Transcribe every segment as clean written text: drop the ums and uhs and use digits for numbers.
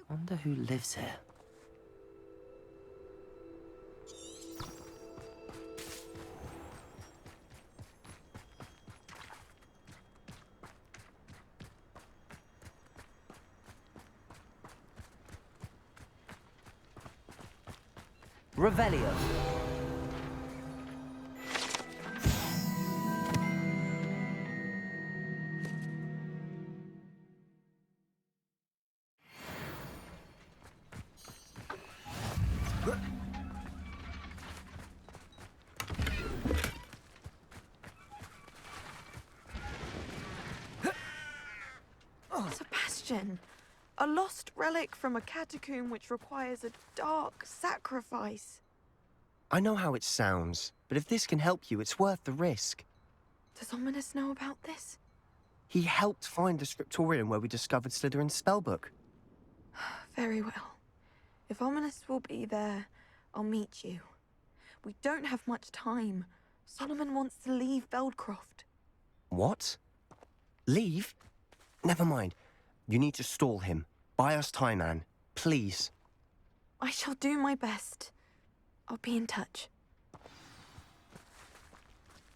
Wonder who lives here. Revelio. Sebastian, a lost relic from a catacomb which requires a dark sacrifice. I know how it sounds, but if this can help you, it's worth the risk. Does Ominous know about this? He helped find the scriptorium where we discovered Slytherin's spellbook. Very well. If Ominous will be there, I'll meet you. We don't have much time. Solomon wants to leave Beldcroft. What? Leave? Never mind. You need to stall him. Buy us time, Anne. Please. I shall do my best. I'll be in touch.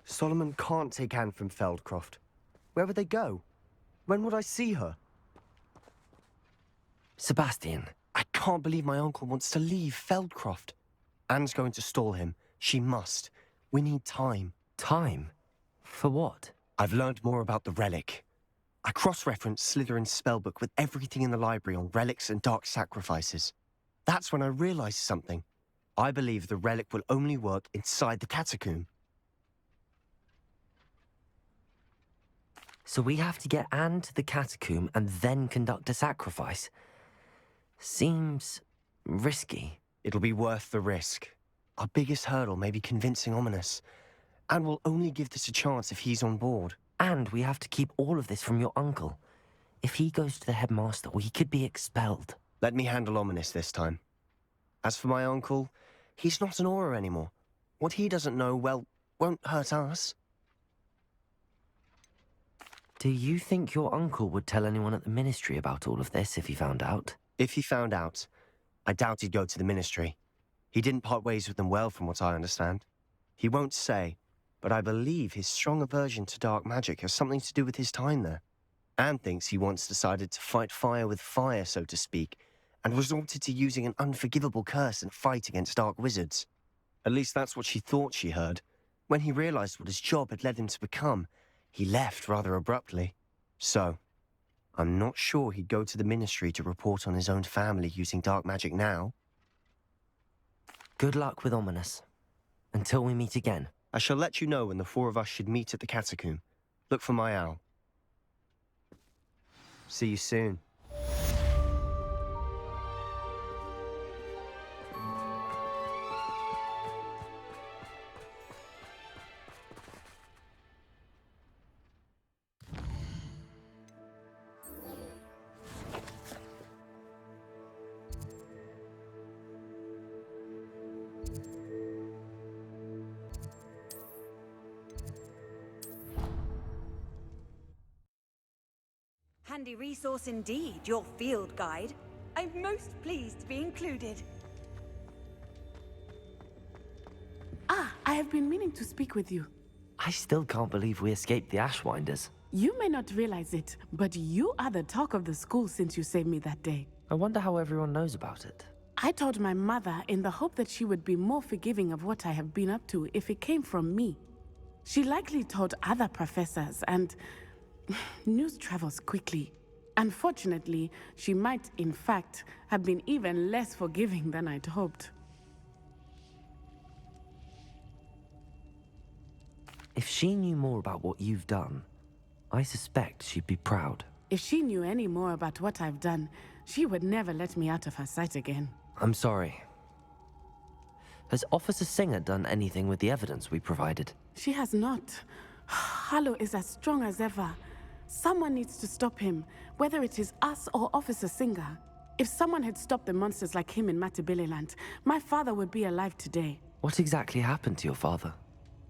Solomon can't take Anne from Feldcroft. Where would they go? When would I see her? Sebastian. I can't believe my uncle wants to leave Feldcroft. Anne's going to stall him. She must. We need time. Time? For what? I've learned more about the relic. I cross-referenced Slytherin's spellbook with everything in the library on relics and dark sacrifices. That's when I realized something. I believe the relic will only work inside the catacomb. So we have to get Anne to the catacomb and then conduct a sacrifice? Seems risky. It'll be worth the risk. Our biggest hurdle may be convincing Ominous. And we'll only give this a chance if he's on board. And we have to keep all of this from your uncle. If he goes to the headmaster, we could be expelled. Let me handle Ominous this time. As for my uncle, he's not an Auror anymore. What he doesn't know, well, won't hurt us. Do you think your uncle would tell anyone at the ministry about all of this if he found out? If he found out, I doubt he'd go to the ministry. He didn't part ways with them well, from what I understand. He won't say, but I believe his strong aversion to dark magic has something to do with his time there. Anne thinks he once decided to fight fire with fire, so to speak, and resorted to using an unforgivable curse in a fight against dark wizards. At least that's what she thought she heard. When he realized what his job had led him to become, he left rather abruptly. So, I'm not sure he'd go to the ministry to report on his own family using dark magic now. Good luck with Ominous. Until we meet again. I shall let you know when the four of us should meet at the catacomb. Look for my owl. See you soon. Handy resource indeed, your field guide. I'm most pleased to be included. Ah, I have been meaning to speak with you. I still can't believe we escaped the Ashwinders. You may not realize it, but you are the talk of the school since you saved me that day. I wonder how everyone knows about it. I told my mother in the hope that she would be more forgiving of what I have been up to if it came from me. She likely told other professors, and news travels quickly. Unfortunately, she might, in fact, have been even less forgiving than I'd hoped. If she knew more about what you've done, I suspect she'd be proud. If she knew any more about what I've done, she would never let me out of her sight again. I'm sorry. Has Officer Singer done anything with the evidence we provided? She has not. Harlow is as strong as ever. Someone needs to stop him, whether it is us or Officer Singer. If someone had stopped the monsters like him in Matabeleland, my father would be alive today. What exactly happened to your father?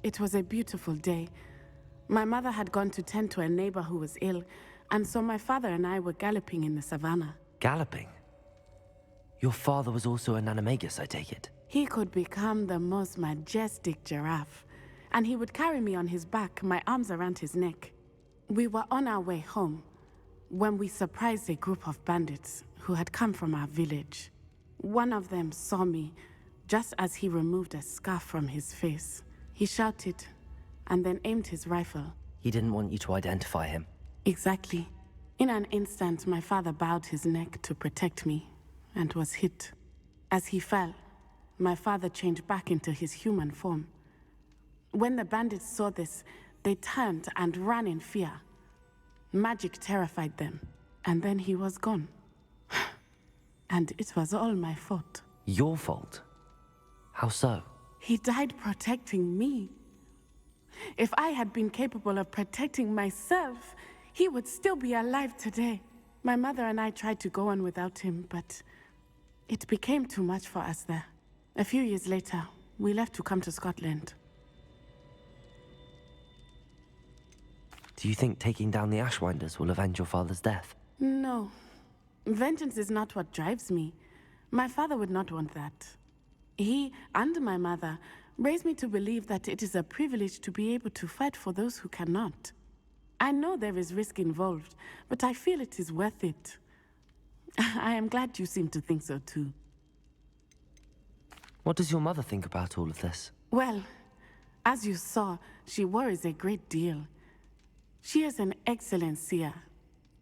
It was a beautiful day. My mother had gone to tend to a neighbor who was ill, and so my father and I were galloping in the savannah. Galloping? Your father was also an animagus, I take it? He could become the most majestic giraffe, and he would carry me on his back, my arms around his neck. We were on our way home when we surprised a group of bandits who had come from our village. One of them saw me just as he removed a scarf from his face. He shouted and then aimed his rifle. He didn't want you to identify him. Exactly. In an instant, my father bowed his neck to protect me and was hit. As he fell, my father changed back into his human form. When the bandits saw this, they turned and ran in fear. Magic terrified them, and then he was gone. And it was all my fault. Your fault? How so? He died protecting me. If I had been capable of protecting myself, he would still be alive today. My mother and I tried to go on without him, but it became too much for us there. A few years later, we left to come to Scotland. Do you think taking down the Ashwinders will avenge your father's death? No. Vengeance is not what drives me. My father would not want that. He and my mother raised me to believe that it is a privilege to be able to fight for those who cannot. I know there is risk involved, but I feel it is worth it. I am glad you seem to think so too. What does your mother think about all of this? Well, as you saw, she worries a great deal. She is an excellent seer,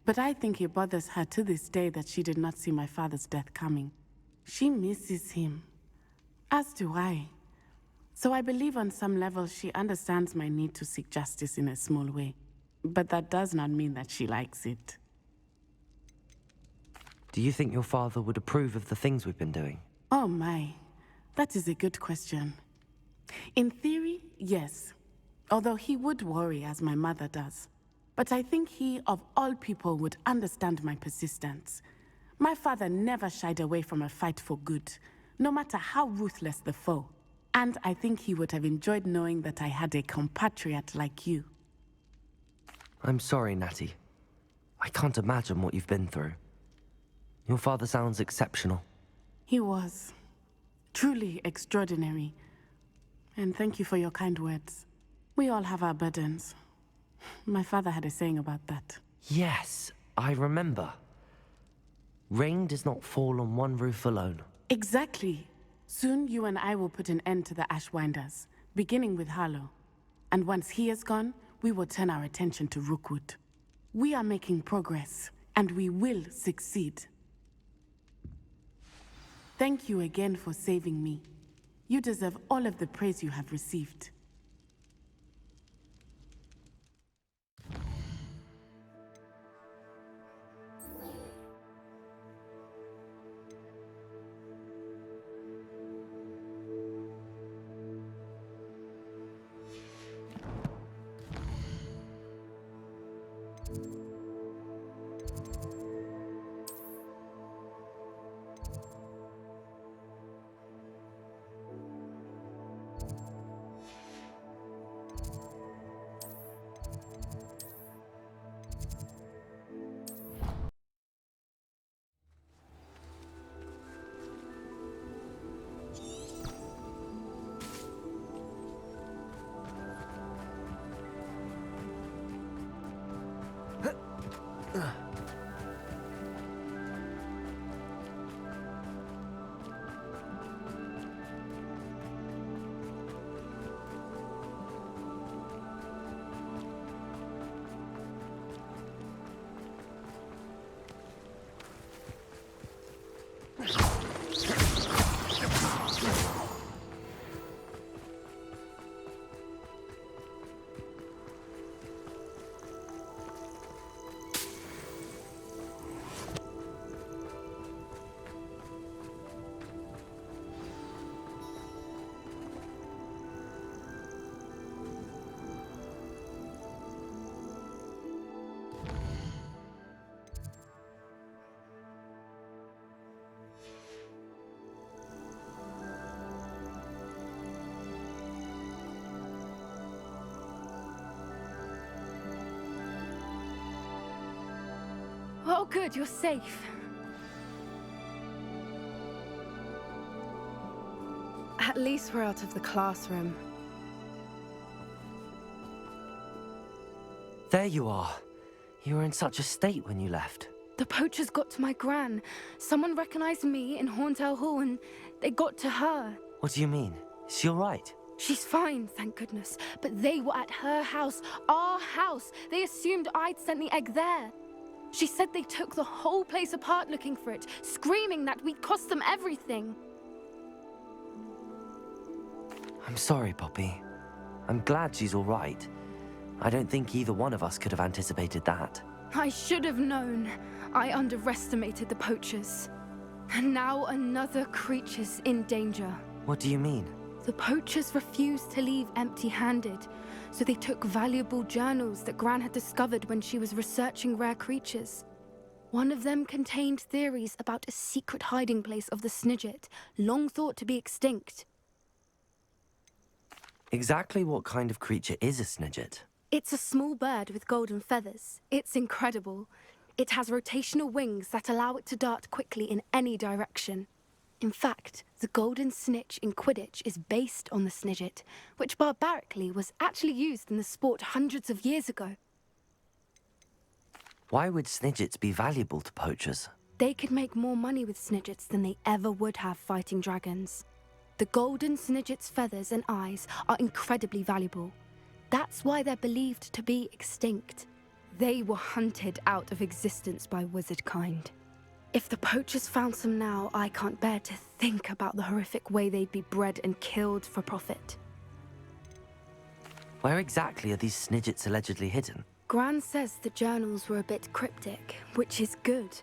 but I think it bothers her to this day that she did not see my father's death coming. She misses him, as do I. So I believe on some level she understands my need to seek justice in a small way. But that does not mean that she likes it. Do you think your father would approve of the things we've been doing? Oh my, that is a good question. In theory, yes. Although he would worry, as my mother does. But I think he, of all people, would understand my persistence. My father never shied away from a fight for good, no matter how ruthless the foe. And I think he would have enjoyed knowing that I had a compatriot like you. I'm sorry, Natty. I can't imagine what you've been through. Your father sounds exceptional. He was. Truly extraordinary. And thank you for your kind words. We all have our burdens. My father had a saying about that. Yes, I remember. Rain does not fall on one roof alone. Exactly. Soon you and I will put an end to the Ashwinders, beginning with Harlow. And once he is gone, we will turn our attention to Rookwood. We are making progress, and we will succeed. Thank you again for saving me. You deserve all of the praise you have received. Oh, good, you're safe. At least we're out of the classroom. There you are. You were in such a state when you left. The poachers got to my gran. Someone recognized me in Horntail Hall and they got to her. What do you mean? Is she all right? She's fine, thank goodness. But they were at her house, our house. They assumed I'd sent the egg there. She said they took the whole place apart looking for it, screaming that we'd cost them everything. I'm sorry, Poppy. I'm glad she's all right. I don't think either one of us could have anticipated that. I should have known. I underestimated the poachers. And now another creature's in danger. What do you mean? The poachers refused to leave empty-handed, so they took valuable journals that Gran had discovered when she was researching rare creatures. One of them contained theories about a secret hiding place of the Snidget, long thought to be extinct. Exactly what kind of creature is a Snidget? It's a small bird with golden feathers. It's incredible. It has rotational wings that allow it to dart quickly in any direction. In fact, the golden snitch in Quidditch is based on the Snidget, which barbarically was actually used in the sport hundreds of years ago. Why would Snidgets be valuable to poachers? They could make more money with Snidgets than they ever would have fighting dragons. The golden Snidget's feathers and eyes are incredibly valuable. That's why they're believed to be extinct. They were hunted out of existence by wizard kind. If the poachers found some now, I can't bear to think about the horrific way they'd be bred and killed for profit. Where exactly are these Snidgets allegedly hidden? Gran says the journals were a bit cryptic, which is good.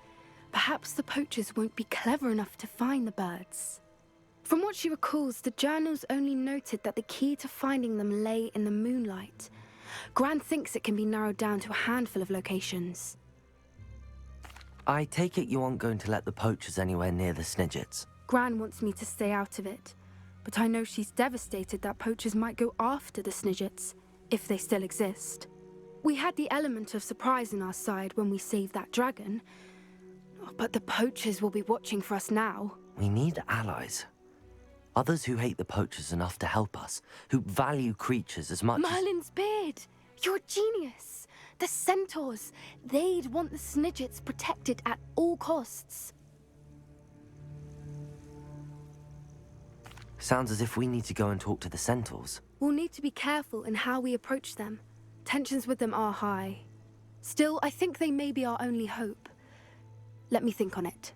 Perhaps the poachers won't be clever enough to find the birds. From what she recalls, the journals only noted that the key to finding them lay in the moonlight. Gran thinks it can be narrowed down to a handful of locations. I take it you aren't going to let the poachers anywhere near the Snidgets. Gran wants me to stay out of it, but I know she's devastated that poachers might go after the Snidgets, if they still exist. We had the element of surprise on our side when we saved that dragon, but the poachers will be watching for us now. We need allies. Others who hate the poachers enough to help us, who value creatures as much as... Merlin's beard! You're a genius! The centaurs! They'd want the Snidgets protected at all costs. Sounds as if we need to go and talk to the centaurs. We'll need to be careful in how we approach them. Tensions with them are high. Still, I think they may be our only hope. Let me think on it.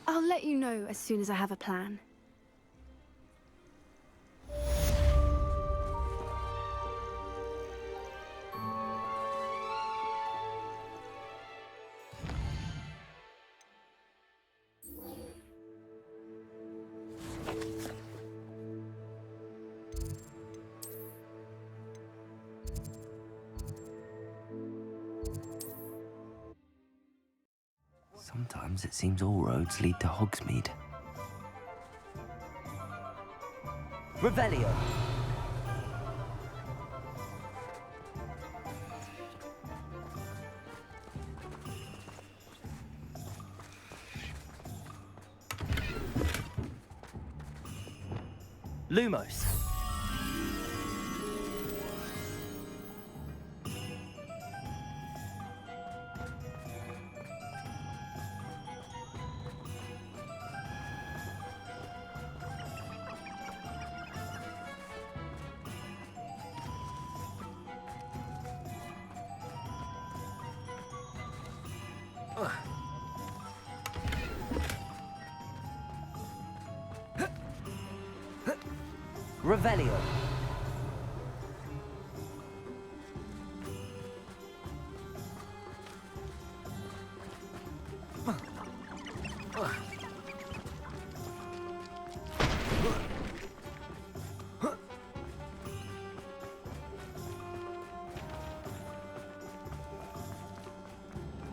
I'll let you know as soon as I have a plan. Sometimes it seems all roads lead to Hogsmeade. Revelio! Lumos! Revelio.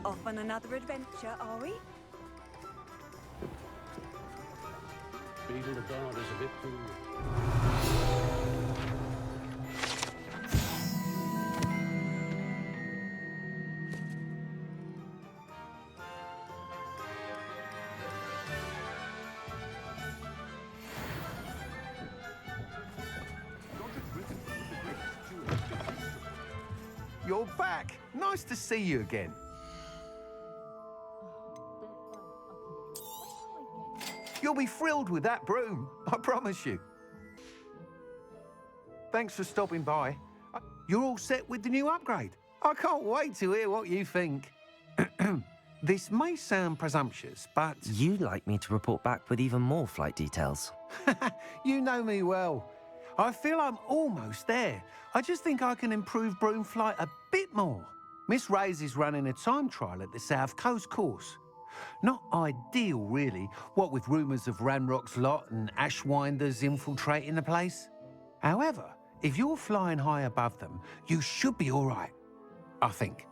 Off on another adventure, are we? Beetle the guard is a bit too... you're back. Nice to see you again. You'll be thrilled with that broom, I promise you. Thanks for stopping by. You're all set with the new upgrade. I can't wait to hear what you think. This may sound presumptuous, but... You'd like me to report back with even more flight details. You know me well. I feel I'm almost there. I just think I can improve broom flight a bit more. Miss Ray's is running a time trial at the South Coast course. Not ideal, really, what with rumours of Ranrock's lot and Ashwinders infiltrating the place. However, if you're flying high above them, you should be all right, I think.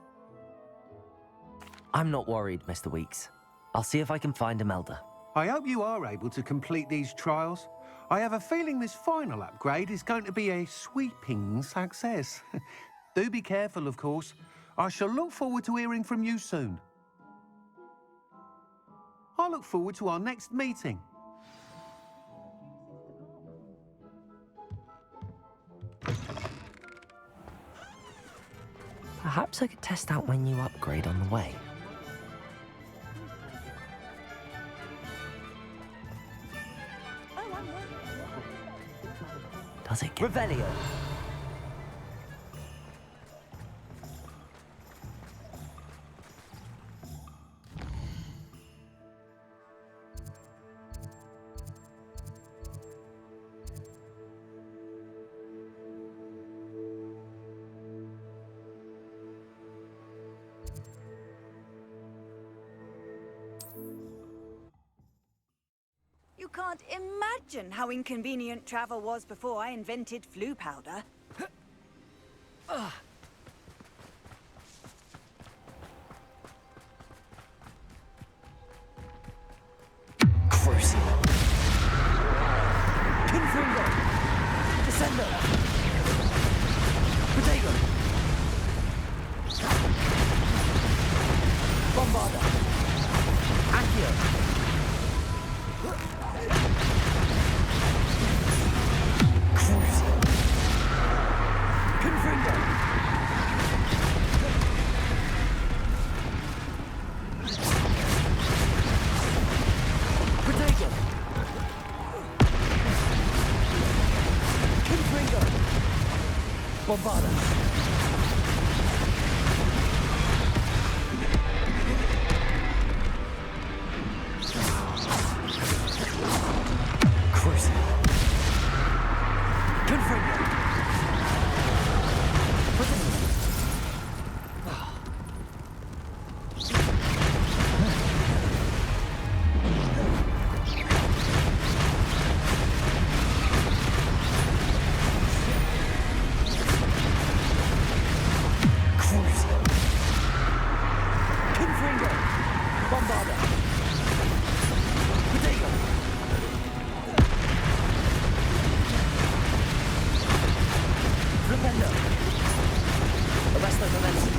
I'm not worried, Mr. Weeks. I'll see if I can find Imelda. I hope you are able to complete these trials. I have a feeling this final upgrade is going to be a sweeping success. Do be careful, of course. I shall look forward to hearing from you soon. I look forward to our next meeting. Perhaps I could test out my new upgrade on the way. Does it get... Revelio! You can't imagine how inconvenient travel was before I invented flu powder. Crucible. Confringo. Descendo. Protego. Bombarda. Accio. Crucible. Confringo. Protego. Confringo. Bombarda. Crucible. Confringo. Protego. Crucible. Confringo. Bombarda. Protego. Rependo. Arresto momentum.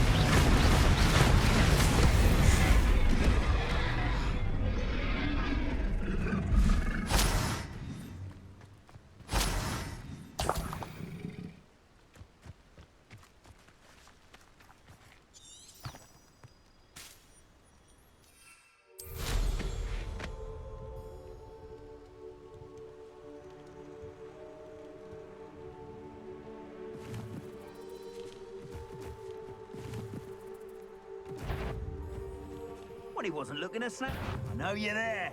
Well, he wasn't looking to snap. I know you're there.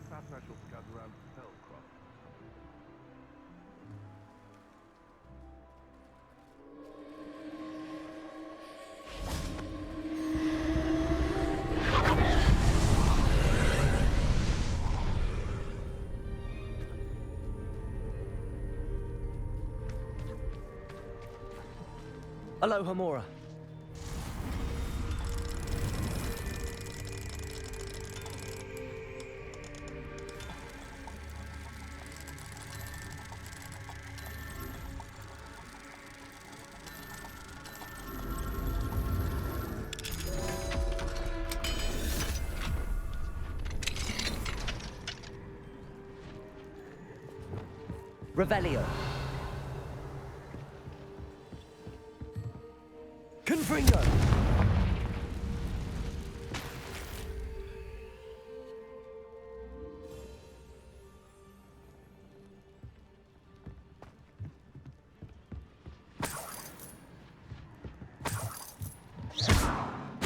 Perhaps I shall scout around Spellcroft. Aloha Mora. Revelio.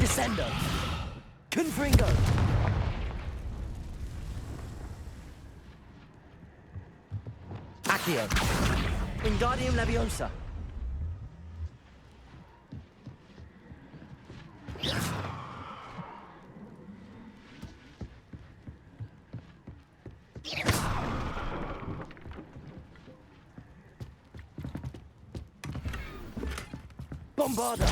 Descendo! Confringo! Accio! Wingardium Leviosa! Bombarda!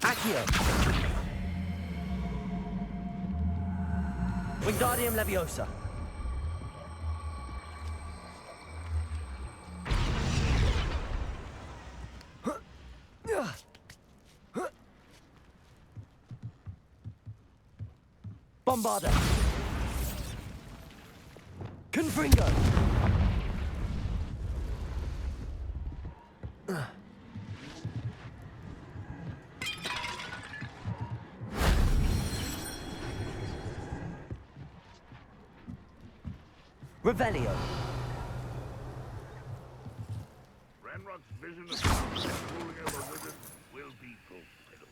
Accio! Wingardium Leviosa! Bombarda! Confringo! Revelio! Ranrock's vision of power ruling over women will be fulfilled.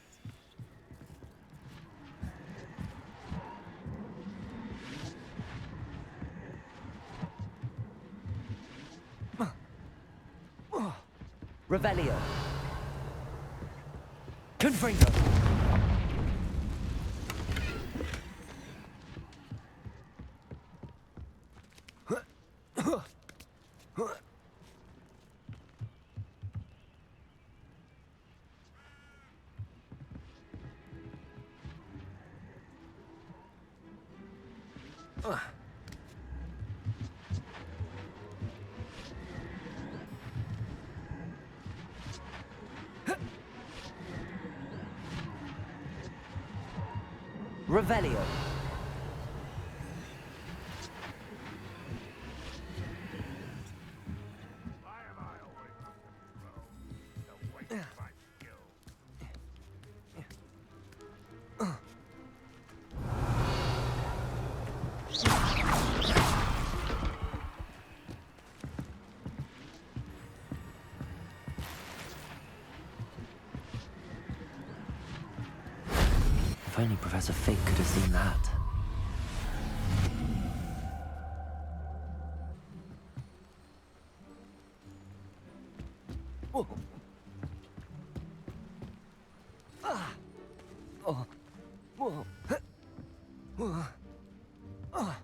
Revelio! Confringo! Revelio! Why am I always on the road? Don't waste my skill. If only Professor Fig could have seen that. Oh. Ah. Oh. Oh. Oh. Ah.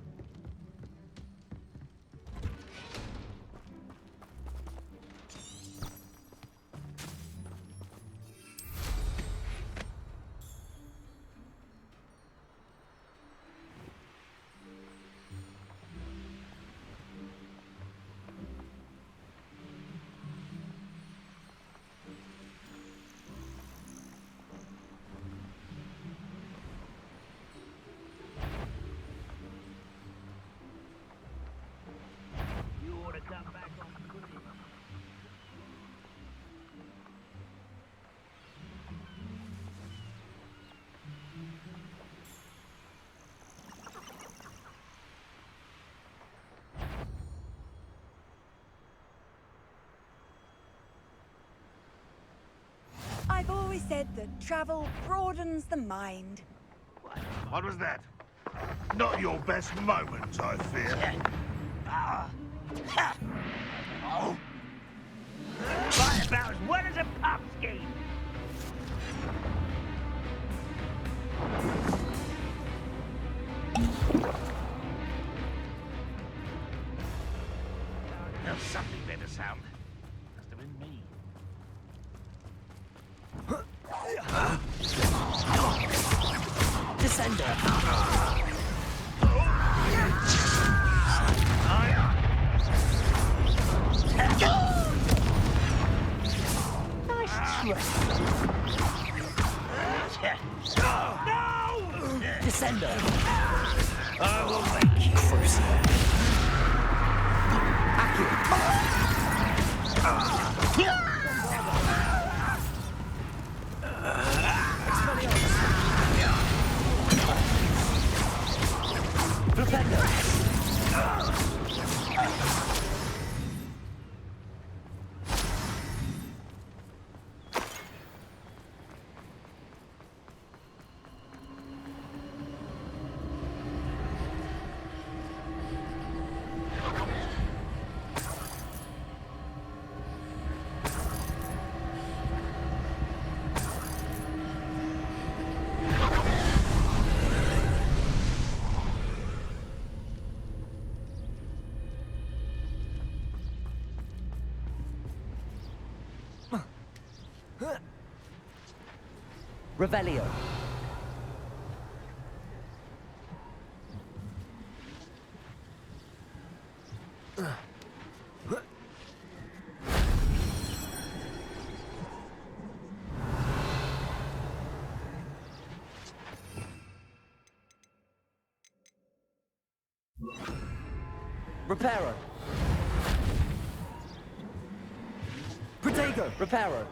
You ought to come back on cruise. I've always said that travel broadens the mind. What was that? Not your best moment, I fear. Oh. Right about as well as a pub scheme. Now something better sound. Must have been me. Descender! Descender! I will make you Accio! Revelio. Reparo. Protego. Reparo.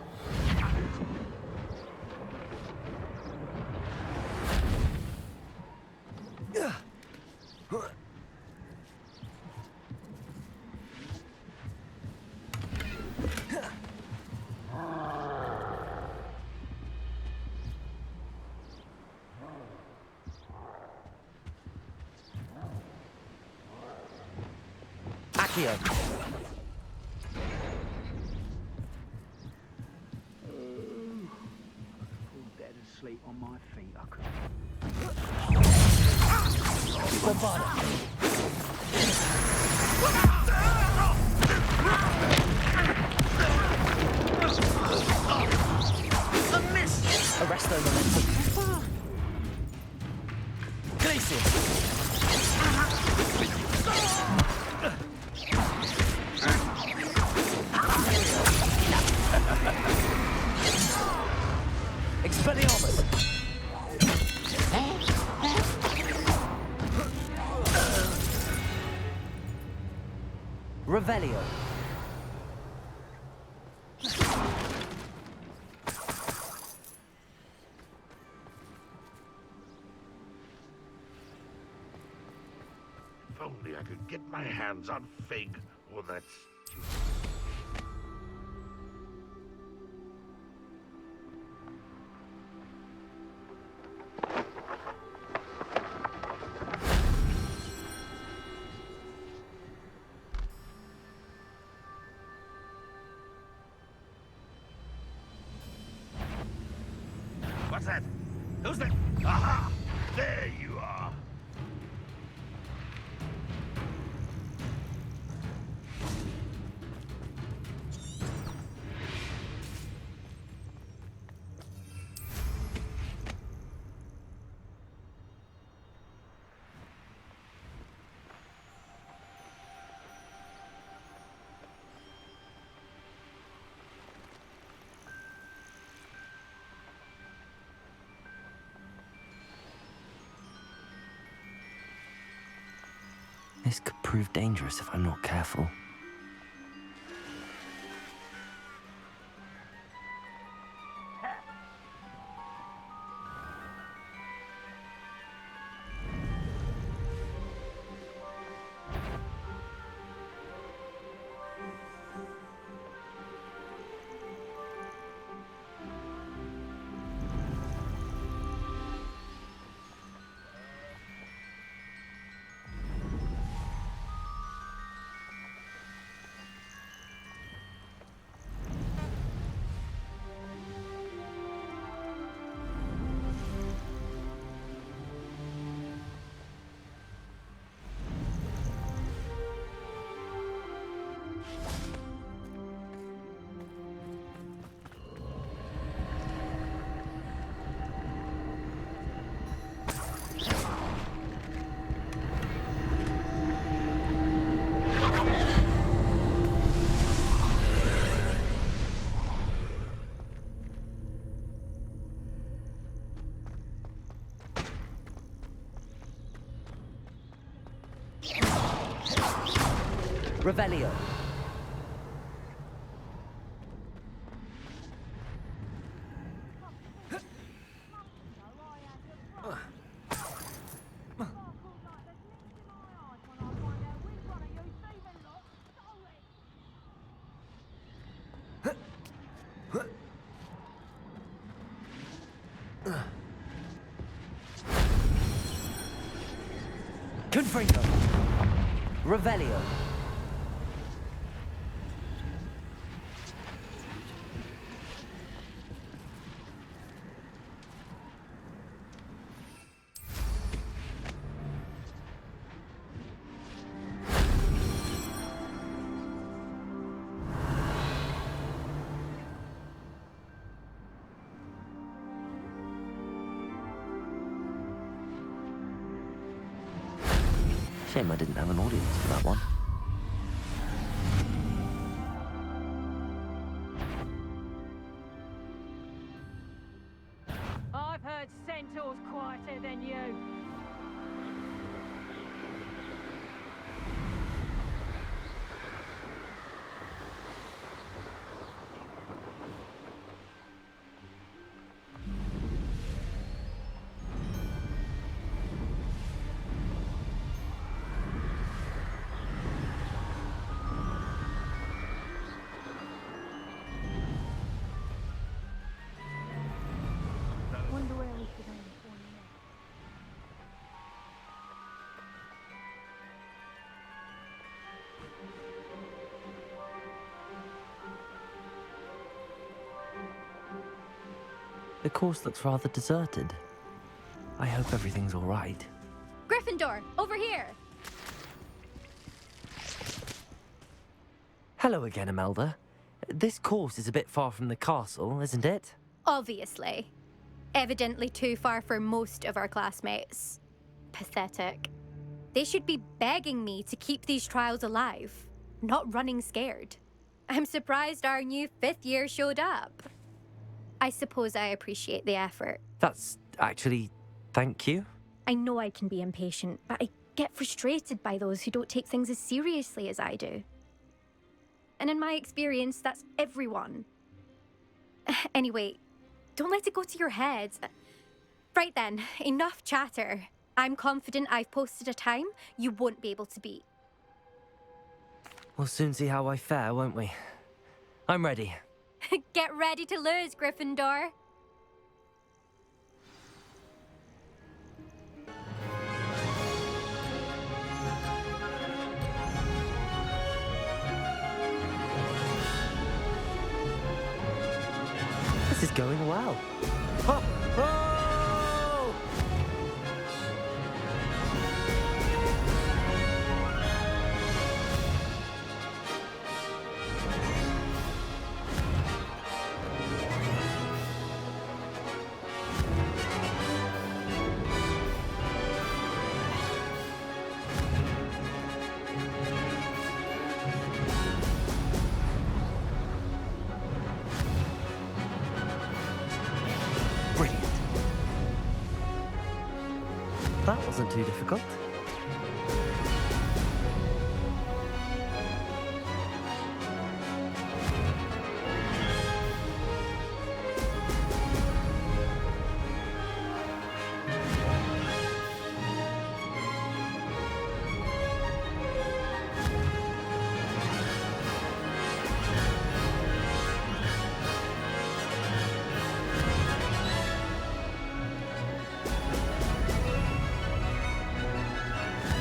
Accio. Dead asleep on my feet, I could. Bombarda. A miss! Arresto momentum. Glacier. Expelliarmus! Revelio. If only I could get my hands on Fig or that stupid. What's that? Who's that? Aha! There you are. This could prove dangerous if I'm not careful. Revelio. Confringo. Revelio. Shame I didn't have an audience for that one. I've heard centaurs quieter than you. Wonder where we could aim for next. The course looks rather deserted. I hope everything's all right. Gryffindor, over here! Hello again, Imelda. This course is a bit far from the castle, isn't it? Obviously. Evidently too far for most of our classmates. Pathetic. They should be begging me to keep these trials alive, not running scared. I'm surprised our new 5th year showed up. I suppose I appreciate the effort. That's actually... thank you. I know I can be impatient, but I get frustrated by those who don't take things as seriously as I do. And in my experience, that's everyone. Anyway, don't let it go to your head. Right then, enough chatter. I'm confident I've posted a time you won't be able to beat. We'll soon see how I fare, won't we? I'm ready. Get ready to lose, Gryffindor. This is going well. Oh! Oh! Brilliant. That wasn't too difficult.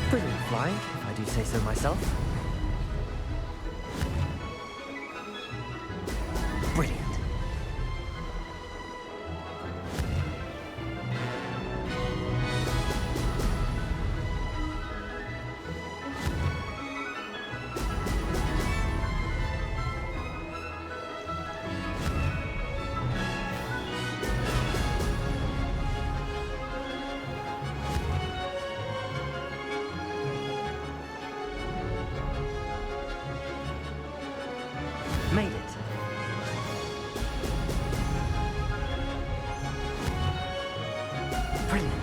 Brilliant flying, if I do say so myself. Brilliant. Made it. Brilliant.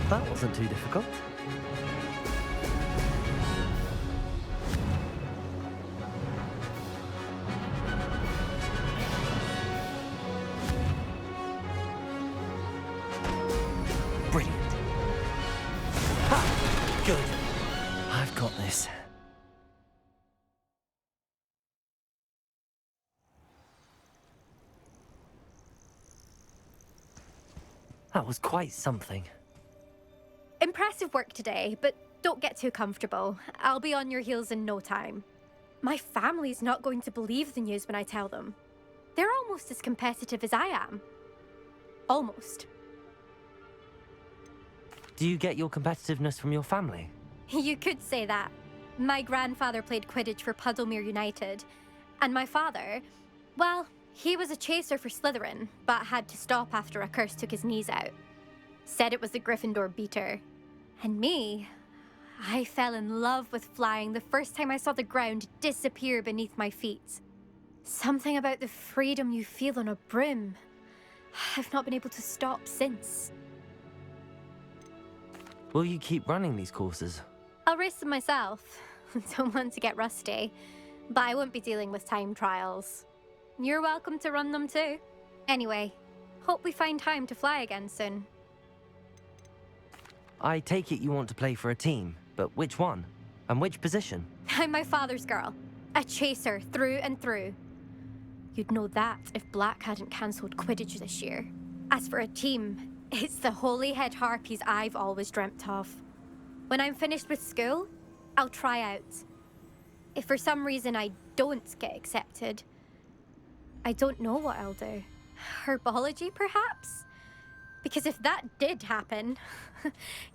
That wasn't too difficult. goodness. That was quite something. Impressive work today, but don't get too comfortable. I'll be on your heels in no time. My family's not going to believe the news when I tell them. They're almost as competitive as I am. Almost. Do you get your competitiveness from your family? You could say that. My grandfather played Quidditch for Puddlemere United, and my father, well, he was a chaser for Slytherin, but had to stop after a curse took his knees out. Said it was the Gryffindor beater. And me, I fell in love with flying the first time I saw the ground disappear beneath my feet. Something about the freedom you feel on a broom. I've not been able to stop since. Will you keep running these courses? I'll race them myself. Don't want to get rusty, but I won't be dealing with time trials. You're welcome to run them too. Anyway, hope we find time to fly again soon. I take it you want to play for a team, but which one? And which position? I'm my father's girl. A chaser through and through. You'd know that if Black hadn't cancelled Quidditch this year. As for a team, it's the Holyhead Harpies I've always dreamt of. When I'm finished with school, I'll try out. If for some reason I don't get accepted, I don't know what I'll do. Herbology, perhaps? Because if that did happen,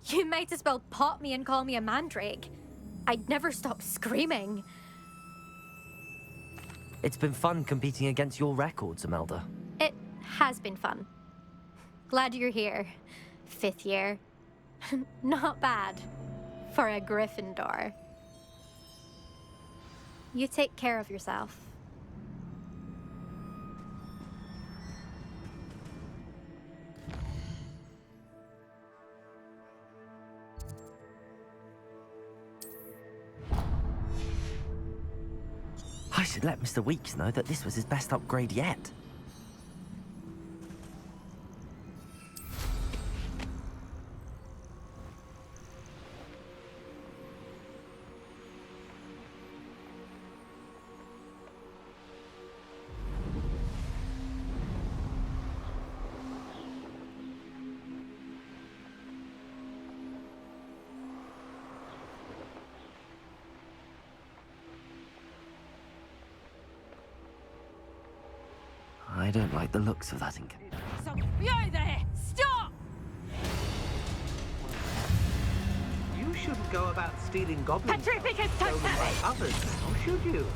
you might as well pop me and call me a mandrake. I'd never stop screaming. It's been fun competing against your records, Imelda. It has been fun. Glad you're here. 5th year. Not bad. For a Gryffindor. You take care of yourself. I should let Mr. Weeks know that this was his best upgrade yet. I don't like the looks of that ink. So, you there! Stop! You shouldn't go about stealing goblins Petrificus stolen by totalis! others, or should you?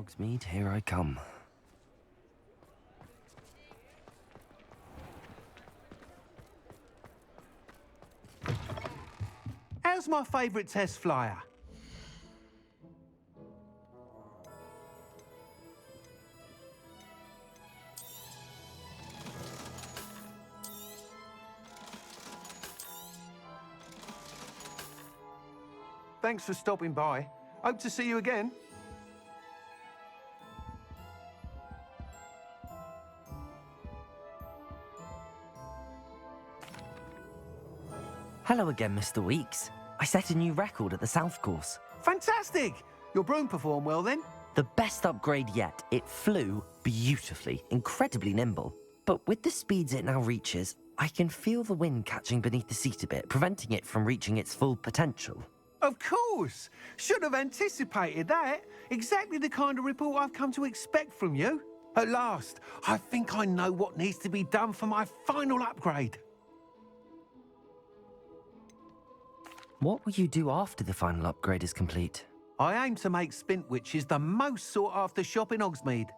Hogsmeade, here I come. How's my favourite test flyer? Thanks for stopping by. Hope to see you again. Hello again, Mr. Weeks. I set a new record at the South Course. Fantastic! Your broom performed well then? The best upgrade yet. It flew beautifully, incredibly nimble. But with the speeds it now reaches, I can feel the wind catching beneath the seat a bit, preventing it from reaching its full potential. Of course! Should have anticipated that. Exactly the kind of report I've come to expect from you. At last, I think I know what needs to be done for my final upgrade. What will you do after the final upgrade is complete? I aim to make Spintwitches the most sought-after shop in Hogsmeade.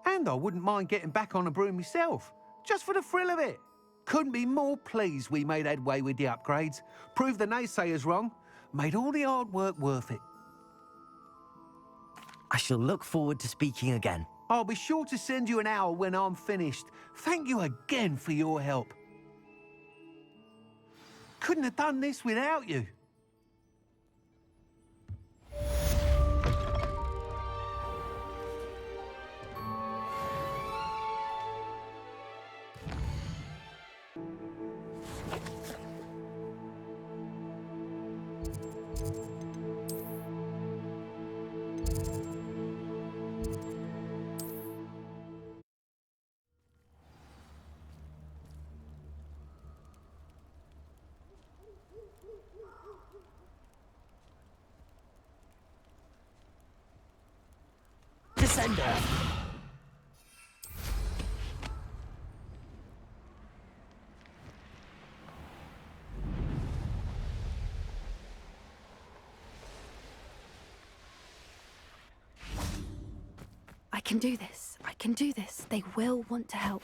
And I wouldn't mind getting back on a broom myself, just for the thrill of it. Couldn't be more pleased we made headway with the upgrades, proved the naysayers wrong, made all the hard work worth it. I shall look forward to speaking again. I'll be sure to send you an hour when I'm finished. Thank you again for your help. Couldn't have done this without you. Descender! I can do this. I can do this. They will want to help.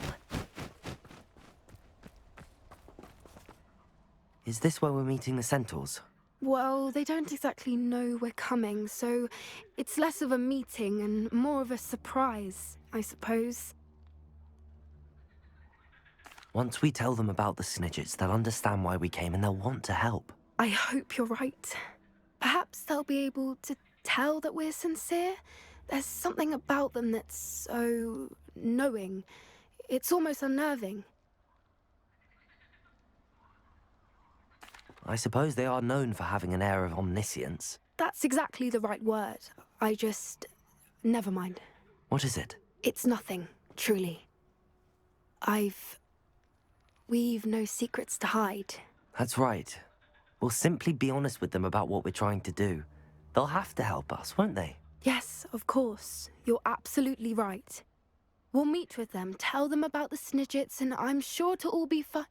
Is this where we're meeting the centaurs? Well, they don't exactly know we're coming, so it's less of a meeting and more of a surprise, I suppose. Once we tell them about the Snidgets, they'll understand why we came and they'll want to help. I hope you're right. Perhaps they'll be able to tell that we're sincere. There's something about them that's so knowing. It's almost unnerving. I suppose they are known for having an air of omniscience. That's exactly the right word. I just... never mind. What is it? It's nothing, truly. We've no secrets to hide. That's right. We'll simply be honest with them about what we're trying to do. They'll have to help us, won't they? Yes, of course. You're absolutely right. We'll meet with them, tell them about the Snidgets, and I'm sure to all be fine.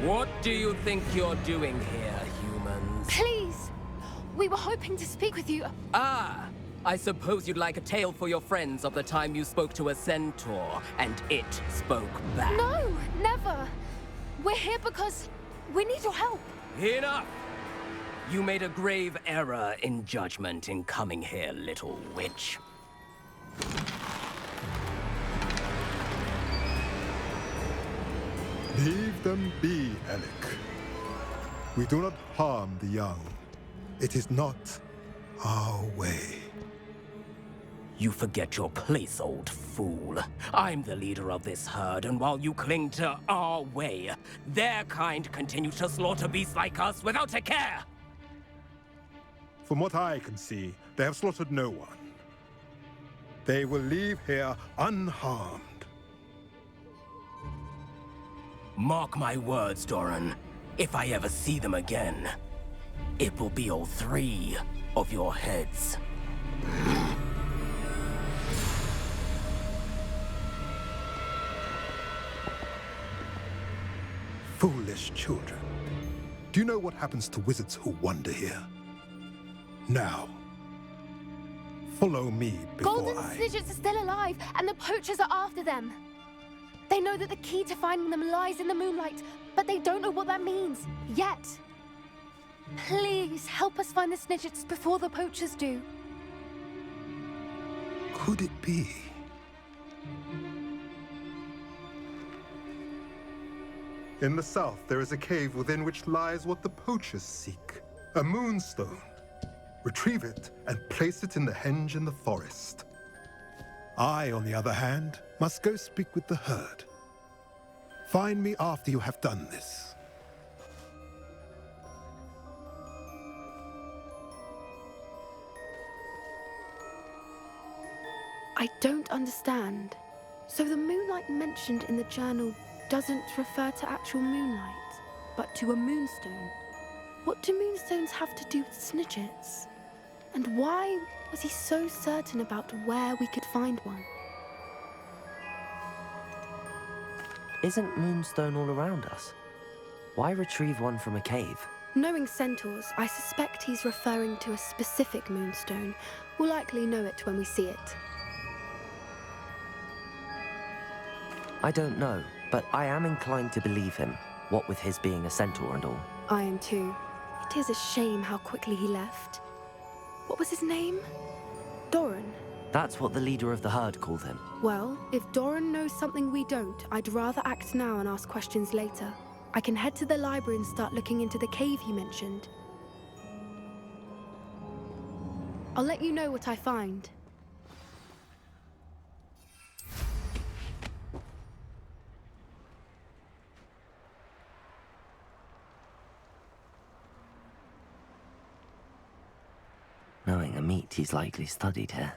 What do you think you're doing here, humans? Please! We were hoping to speak with you. Ah! I suppose you'd like a tale for your friends of the time you spoke to a centaur, and it spoke back. No, never! We're here because we need your help. Enough! You made a grave error in judgment in coming here, little witch. Leave them be, Alec. We do not harm the young. It is not our way. You forget your place, old fool. I'm the leader of this herd, and while you cling to our way, their kind continue to slaughter beasts like us without a care! From what I can see, they have slaughtered no one. They will leave here unharmed. Mark my words, Doran. If I ever see them again, it will be all 3 of your heads. Foolish children. Do you know what happens to wizards who wander here? Now, follow me before Golden Snidgets are still alive, and the poachers are after them. They know that the key to finding them lies in the moonlight, but they don't know what that means, yet. Please, help us find the Snidgets before the poachers do. Could it be? In the south, there is a cave within which lies what the poachers seek. A moonstone. Retrieve it and place it in the henge in the forest. I, on the other hand, must go speak with the herd. Find me after you have done this. I don't understand. So the moonlight mentioned in the journal doesn't refer to actual moonlight, but to a moonstone. What do moonstones have to do with Snidgets? And why was he so certain about where we could find one? Isn't Moonstone all around us? Why retrieve one from a cave? Knowing centaurs, I suspect he's referring to a specific moonstone. We'll likely know it when we see it. I don't know, but I am inclined to believe him, what with his being a centaur and all. I am too. It is a shame how quickly he left. What was his name? Doran. That's what the leader of the herd called him. Well, if Doran knows something we don't, I'd rather act now and ask questions later. I can head to the library and start looking into the cave you mentioned. I'll let you know what I find. Knowing Amit, he's likely studied here.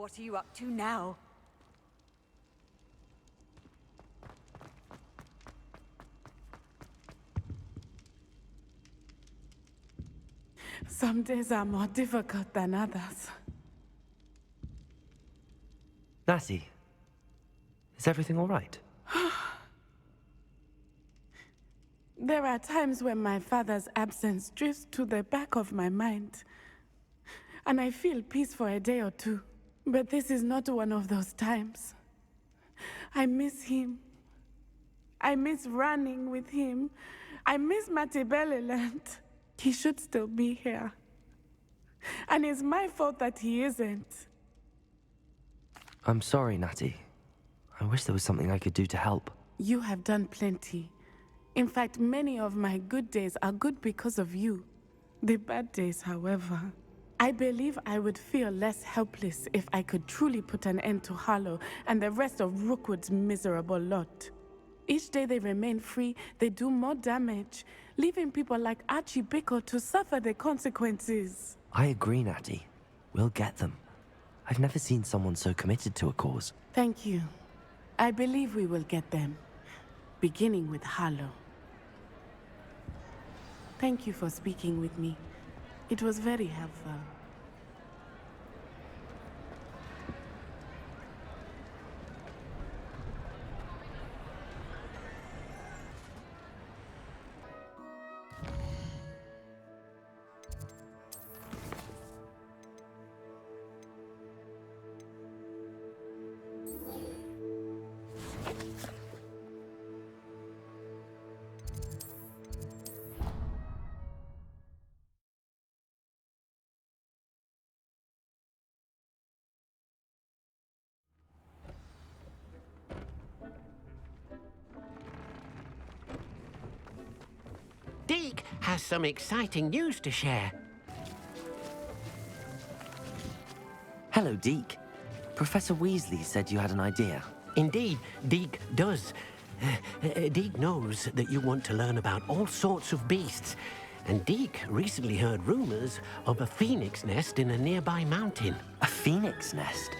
What are you up to now? Some days are more difficult than others. Natty, is everything all right? There are times when my father's absence drifts to the back of my mind, and I feel peace for a day or two. But this is not one of those times. I miss him. I miss running with him. I miss Matibeleland. He should still be here. And it's my fault that he isn't. I'm sorry, Natty. I wish there was something I could do to help. You have done plenty. In fact, many of my good days are good because of you. The bad days, however, I believe I would feel less helpless if I could truly put an end to Harlow and the rest of Rookwood's miserable lot. Each day they remain free, they do more damage, leaving people like Archie Bickle to suffer the consequences. I agree, Natty. We'll get them. I've never seen someone so committed to a cause. Thank you. I believe we will get them, beginning with Harlow. Thank you for speaking with me. It was very helpful. has some exciting news to share. Hello, Deke. Professor Weasley said you had an idea. Indeed, Deke does. Deke knows that you want to learn about all sorts of beasts, and Deke recently heard rumors of a phoenix nest in a nearby mountain. A phoenix nest?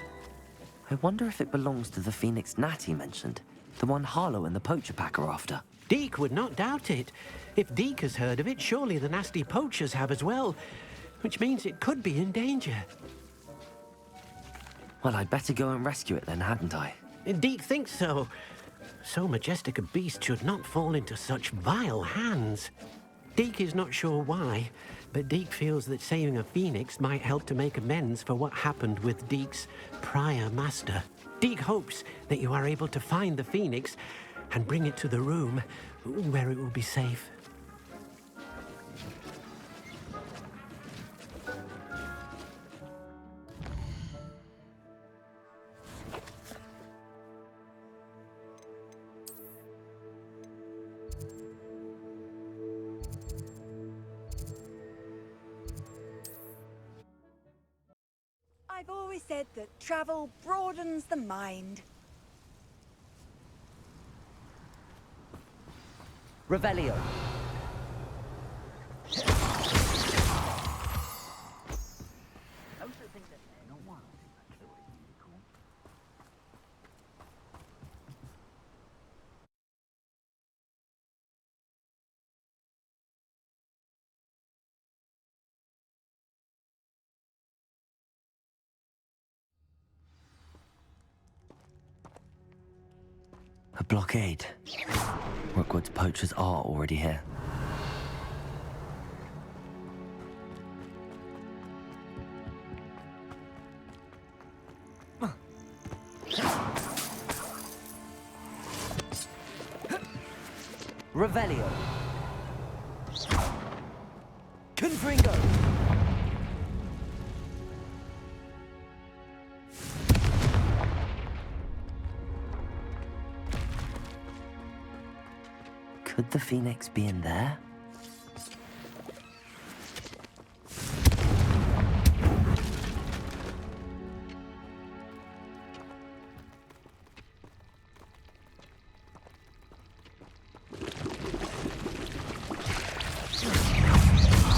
I wonder if it belongs to the phoenix gnat he mentioned, the one Harlow and the poacher pack are after. Deke would not doubt it. If Deke has heard of it, surely the nasty poachers have as well, which means it could be in danger. Well, I'd better go and rescue it then, hadn't I? Deke thinks so. So majestic a beast should not fall into such vile hands. Deke is not sure why, but Deke feels that saving a phoenix might help to make amends for what happened with Deke's prior master. Deke hopes that you are able to find the phoenix and bring it to the room where it will be safe. I've always said that travel broadens the mind. Revelio. A blockade. Rookwood's poachers are already here. Revelio. Confringo. Could the phoenix be in there?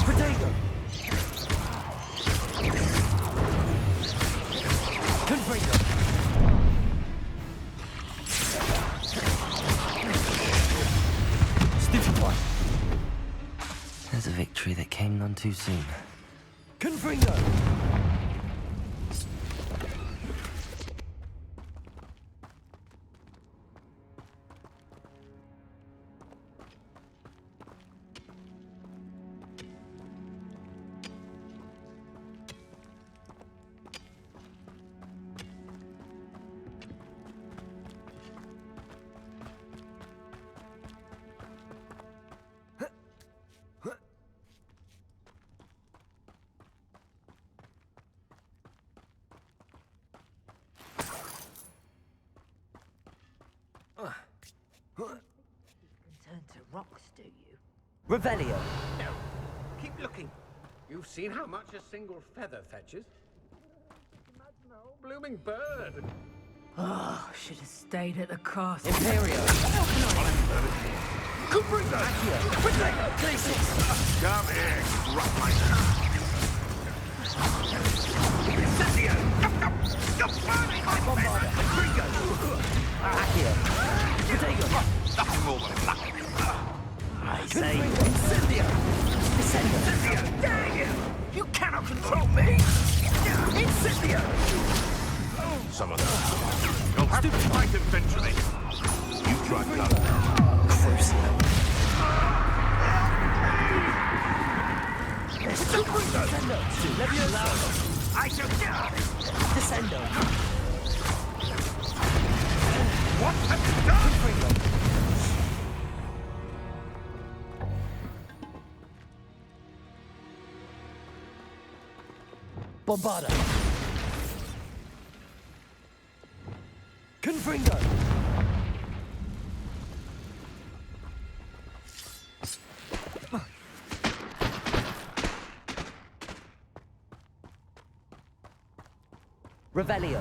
Potato! Confringo! There's a victory that came none too soon. Confringo! Turn to rocks, do you? Revelio. No. Keep looking. You've seen how much a single feather fetches. Imagine a whole blooming bird. Oh, should have stayed at the castle. Imperio. Confringo! Potato! Glacis! Come here, drop my Incendio! You're burning my Bombarda! Confringo! Accio! Potato! Nothing more than luck. I say, Incendio! Descendo! Incendio! Dang you! You cannot control me! Incendio! Some of them. You'll have to fight eventually. You try that. Crucible! Descendo! Levioso! I shall go! Descendo! What have you done? Bombarda! Confringo! Revelio.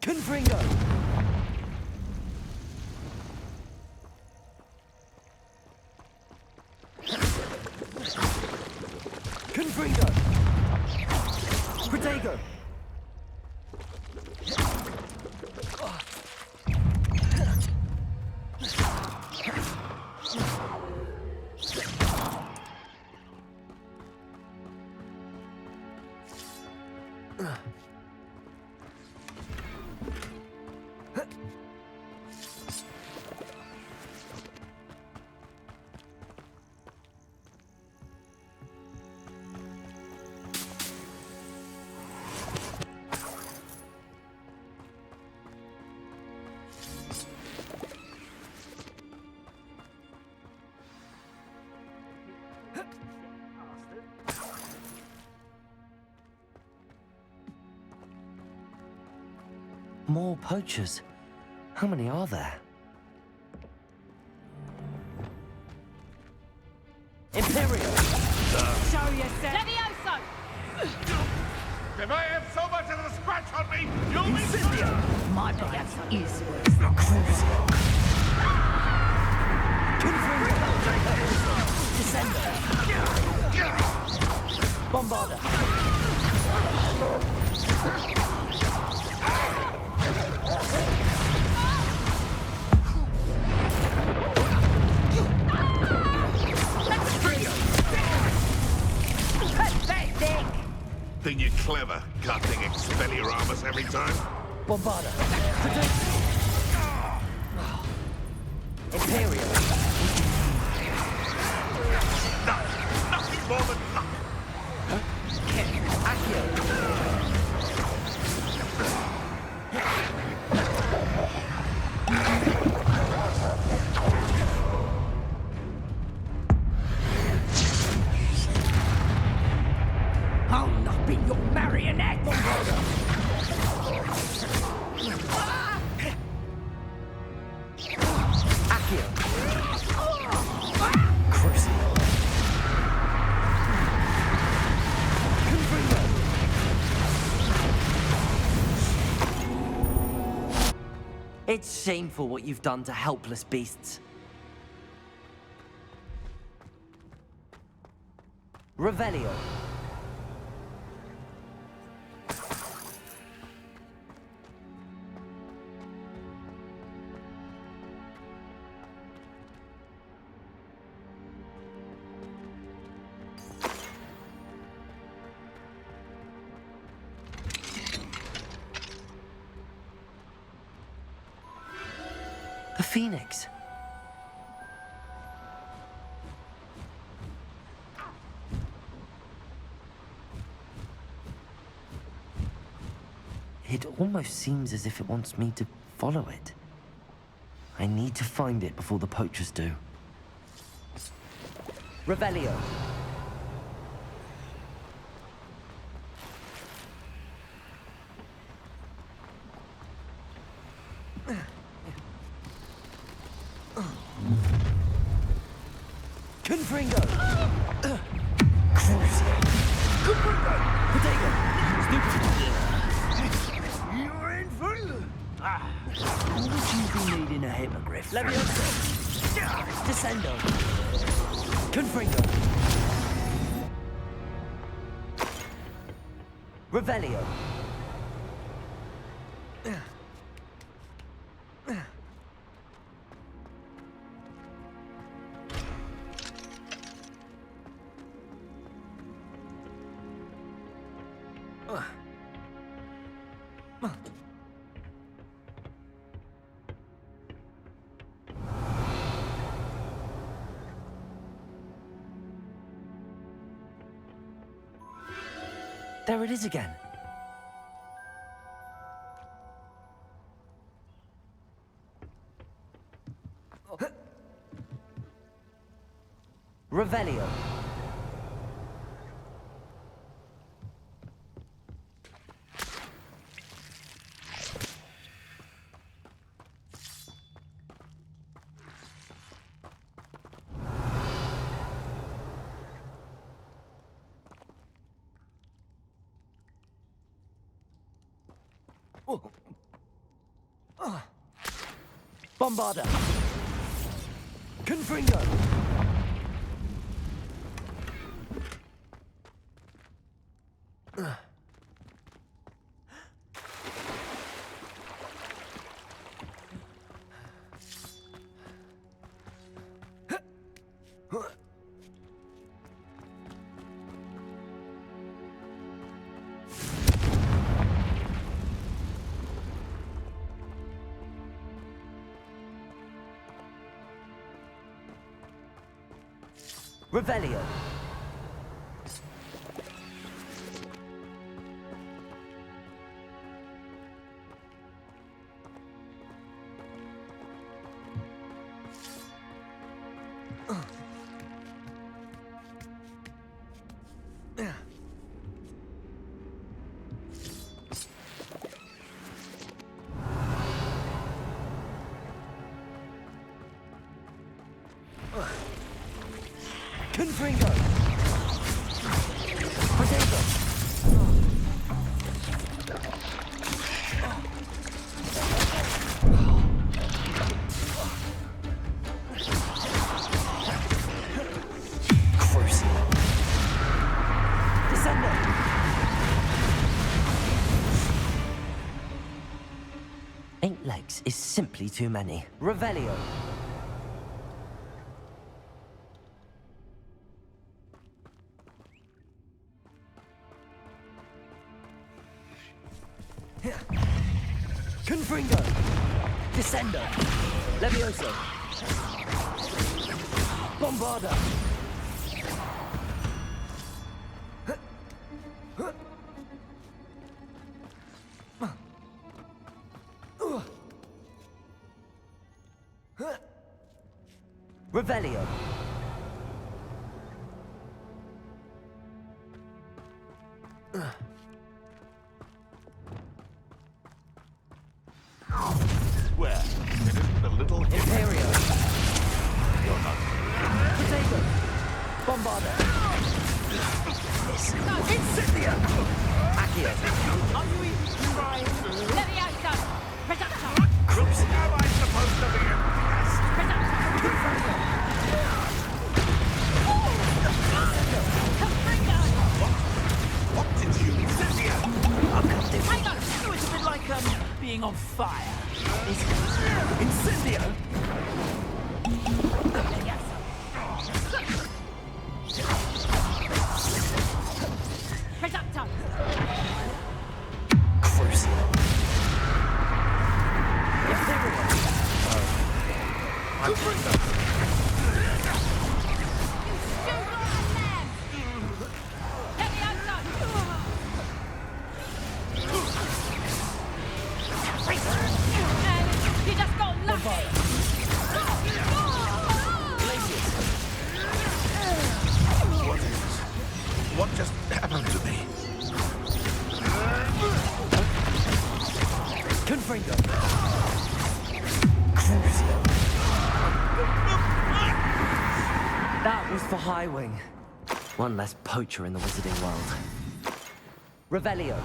Confringo! Confringo! Protego! More poachers. How many are there? Imperial! Show yourself! Levioso! If I have so much as a scratch on me, you'll be... Incendio! My bite is worse. Cruising! Confringo! Descender! Bombarder! Think you're clever, cutting Expelliarmus every time? Bombarder! Imperial! No, nothing more than luck! I'll not be your marionette! Accio! Crucible! Confringo! It's shameful what you've done to helpless beasts. Revelio. The Phoenix. It almost seems as if it wants me to follow it. I need to find it before the poachers do. Revelio. Confringo! Cruising! Confringo! Potato! Stupid! You're in for it! Would you be needing a hippogriff? Levioso! Descendo! Confringo! Revelio! There it is again. Revelio. Bombarda. Confringo. Revelio. Confringo. Potato. Crucial. Descender. Eight legs is simply too many. Revelio. Confringo. Descender. Levioso. Bombarda. Revelio. Where? It isn't a little Imperio. You're not. Potato. Bombarda. Incendia. Accio. Are you even trying? Levioso! Reducto! Crooks, am I supposed to be impressed? What did you Incendia? Hang on! So it's a bit like, being on fire. Incendio. Reducto! Crucial. You just got lucky! What just happened to me? Confringo. Crucial. That was for High Wing. One less poacher in the wizarding world. Revelio.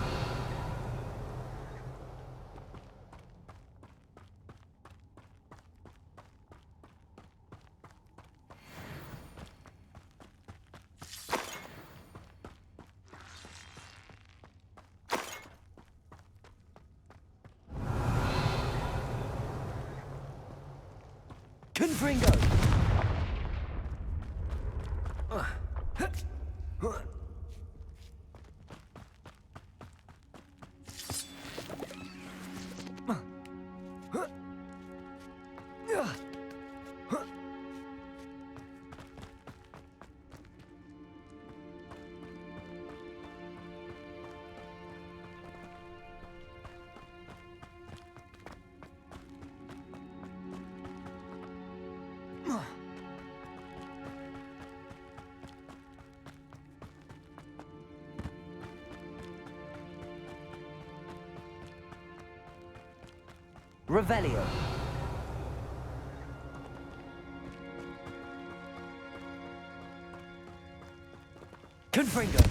Confringo. Revelio. Confringo.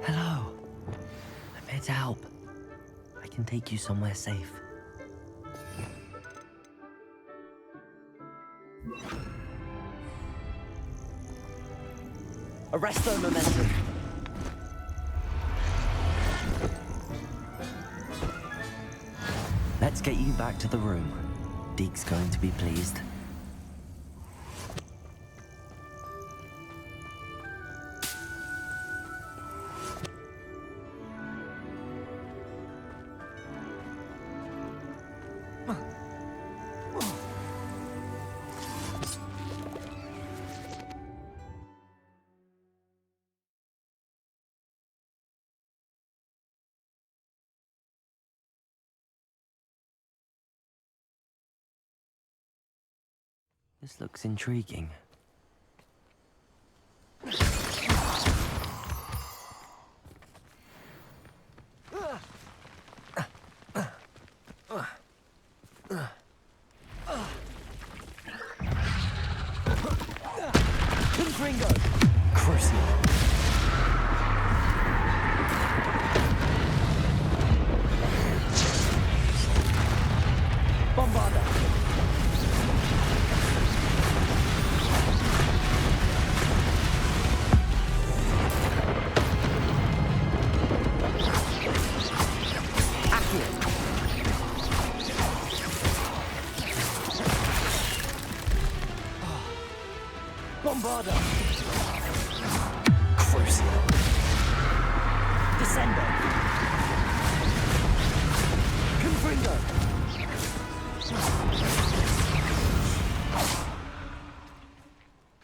Hello. I'm here to help. I can take you somewhere safe. Arresto momentum. Let's get you back to the room. Deke's going to be pleased. This looks intriguing. Confringo! Crucial. Bombarda! Bombarda! Crucial. Descendo! Confringo!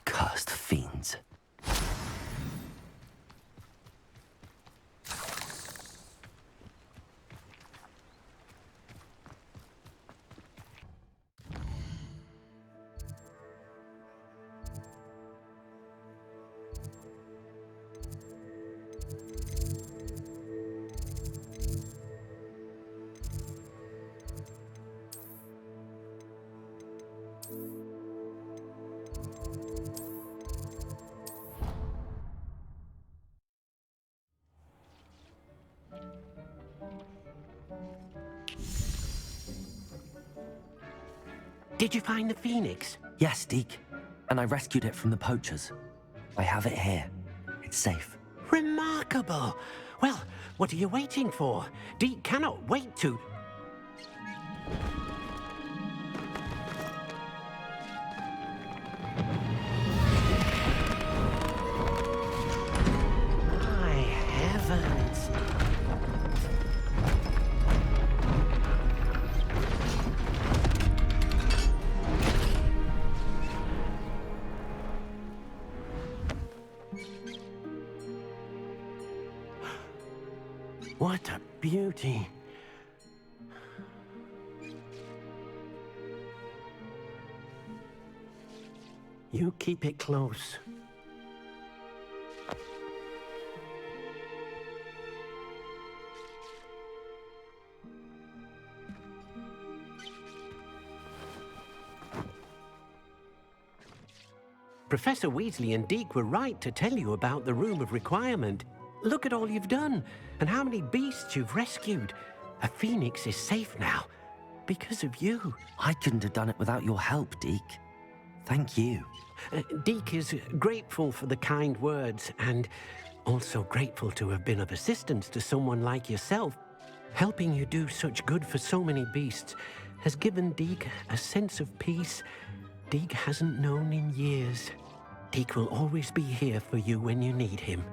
Cursed fiends. Did you find the Phoenix? Yes, Deke. And I rescued it from the poachers. I have it here. It's safe. Remarkable! Well, what are you waiting for? Deke cannot wait to... My heavens! What a beauty. You keep it close. Professor Weasley and Deke were right to tell you about the Room of Requirement. Look at all you've done, and how many beasts you've rescued. A phoenix is safe now, because of you. I couldn't have done it without your help, Deke. Thank you. Deke is grateful for the kind words, and also grateful to have been of assistance to someone like yourself. Helping you do such good for so many beasts has given Deke a sense of peace Deke hasn't known in years. Deke will always be here for you when you need him.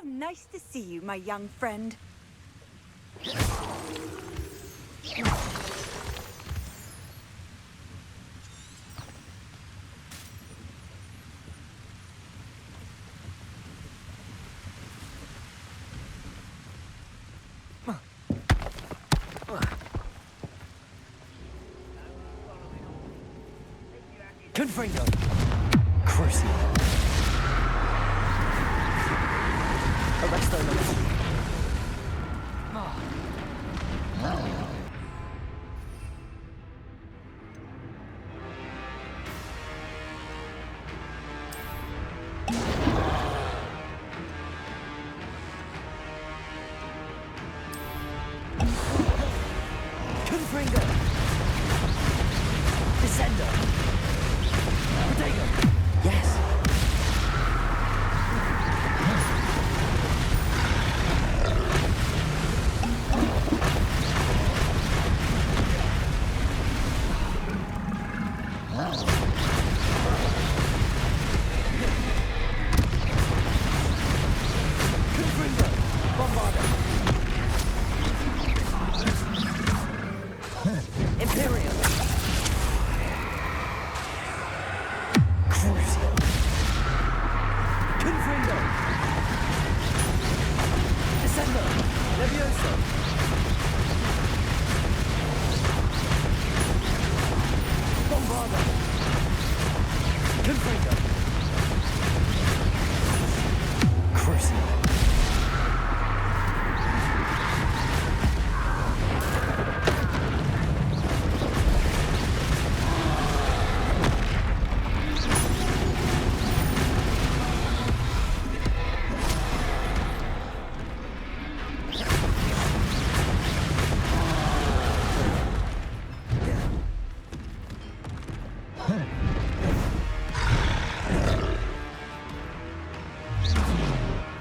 nice to see you, my young friend. Confringo. Crucial. Arresto number. Confringo. Descender. Yes. Confringo. Bombarder. Imperial. Crucial. Confringo. Descender. Levioso. Bombarder. Confringo. Crucial.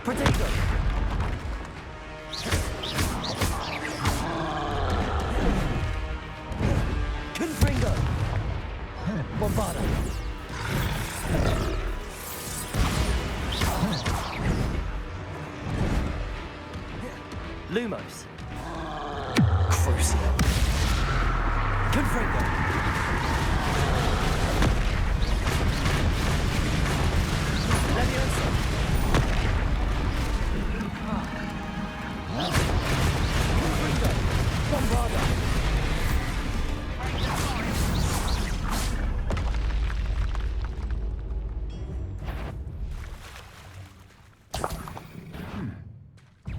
Protego. Confringo. Bombarda. Lumos. Crucial. Confringo. Levioso. Confringo. Bombarda.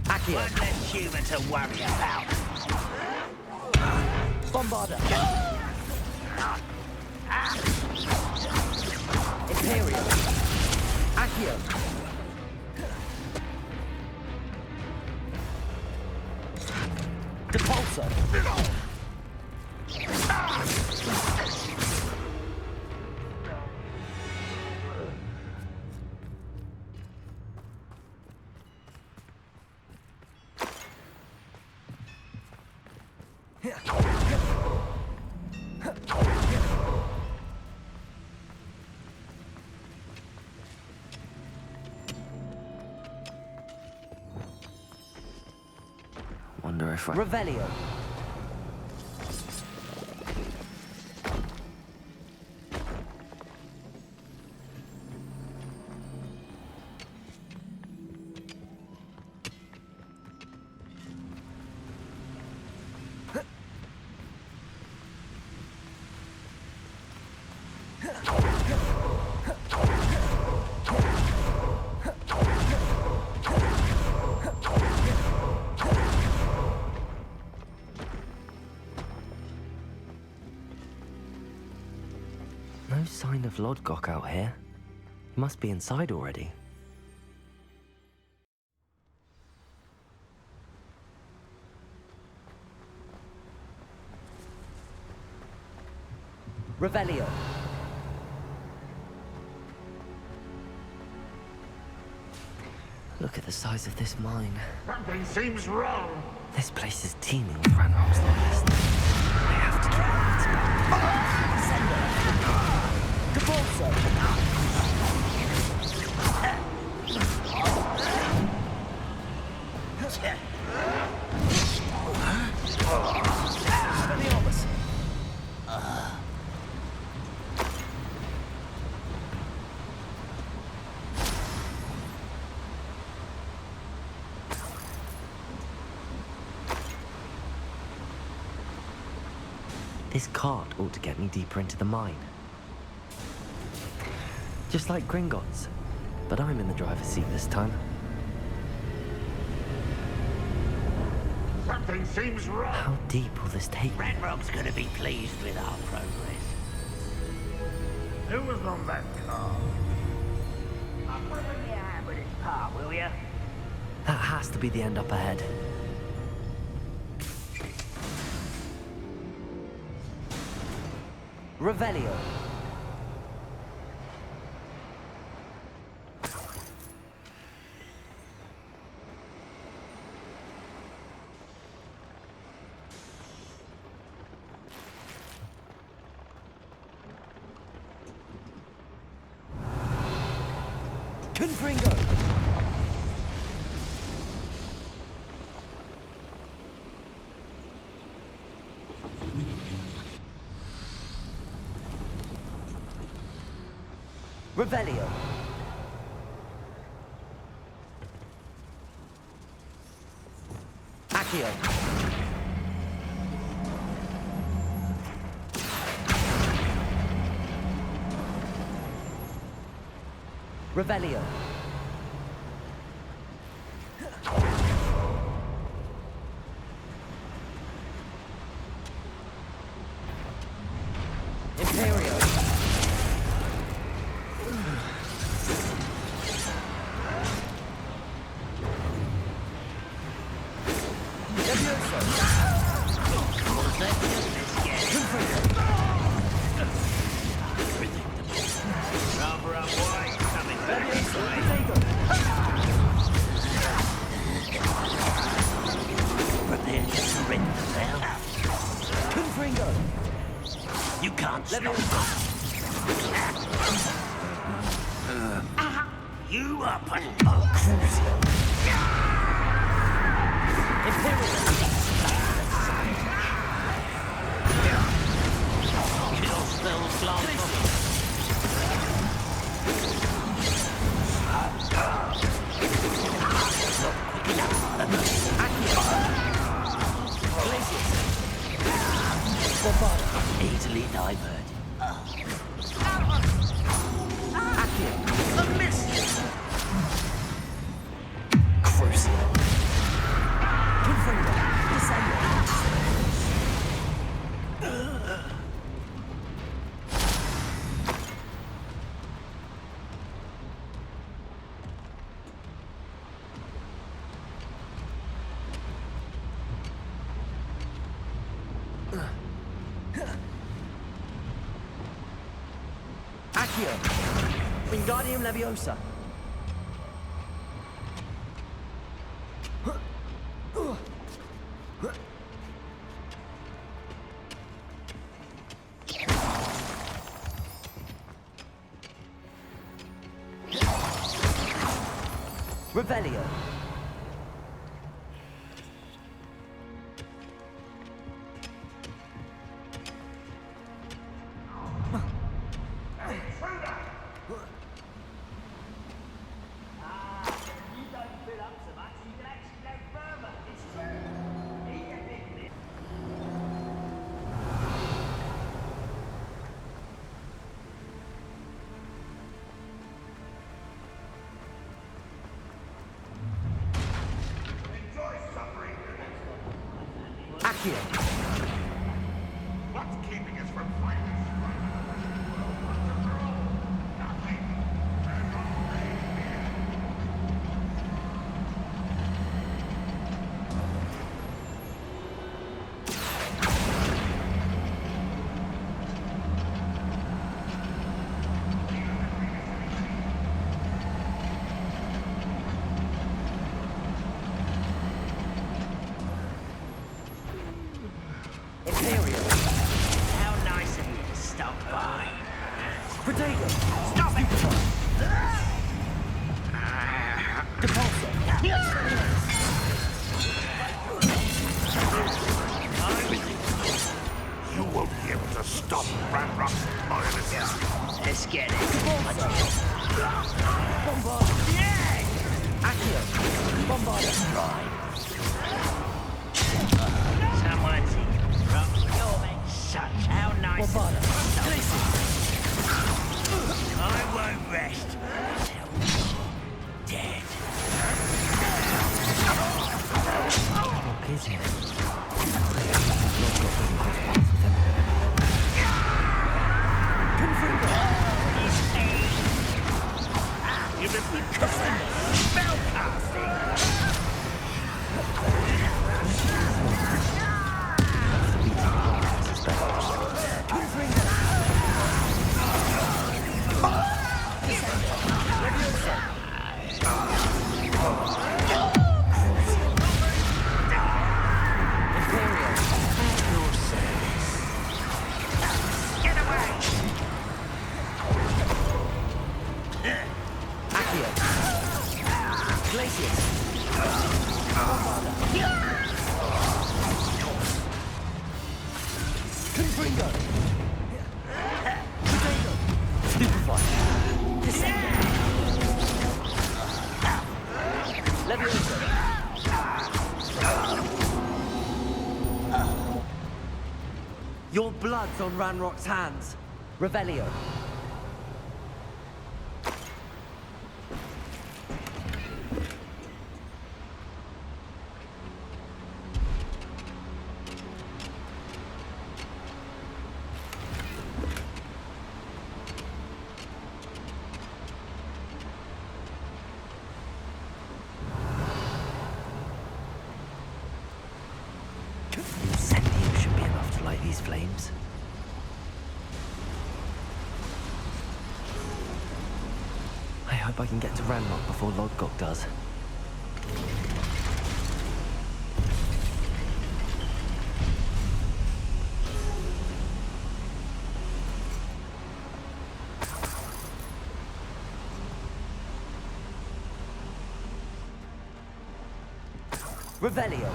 Accio. One less human to worry about. Bombarda. Imperial. Accio. Depulso. Wonder if I... Revelio. No sign of Lodgok out here. He must be inside already. Revelio. Look at the size of this mine. Something seems wrong. This place is teeming with randoms like this. I have to keep my wits about me. Sender. Depulso. This cart ought to get me deeper into the mine. Just like Gringotts, but I'm in the driver's seat this time. Something seems wrong. How deep will this take me? Ranrock's gonna be pleased with our progress. Who was on that car? I'll put in your hand with his part, will ya? That has to be the end up ahead. Revelio. Confringo. Revelio. Accio. Revelio. Imperio. You can't stop you up and easily diverted. A miss! Crucial. Confringo. Accio. Wingardium Leviosa. Revelio. Accio. What's keeping us from fighting? How nice of you to stop by. Protego. Stop it! Depulso. You won't be able to stop Ranrock's loyalists. Let's get it. Bombard. Yeah! Accio. Bombarda. Right. Someone's in. You're such Glacius! Confringo! Potato! Stupefy! Descender! Leviosa! Your blood's on Ranrock's hands. Revelio. Incendium should be enough to light these flames. I hope I can get to Ranrock before Lodgok does. Revelio.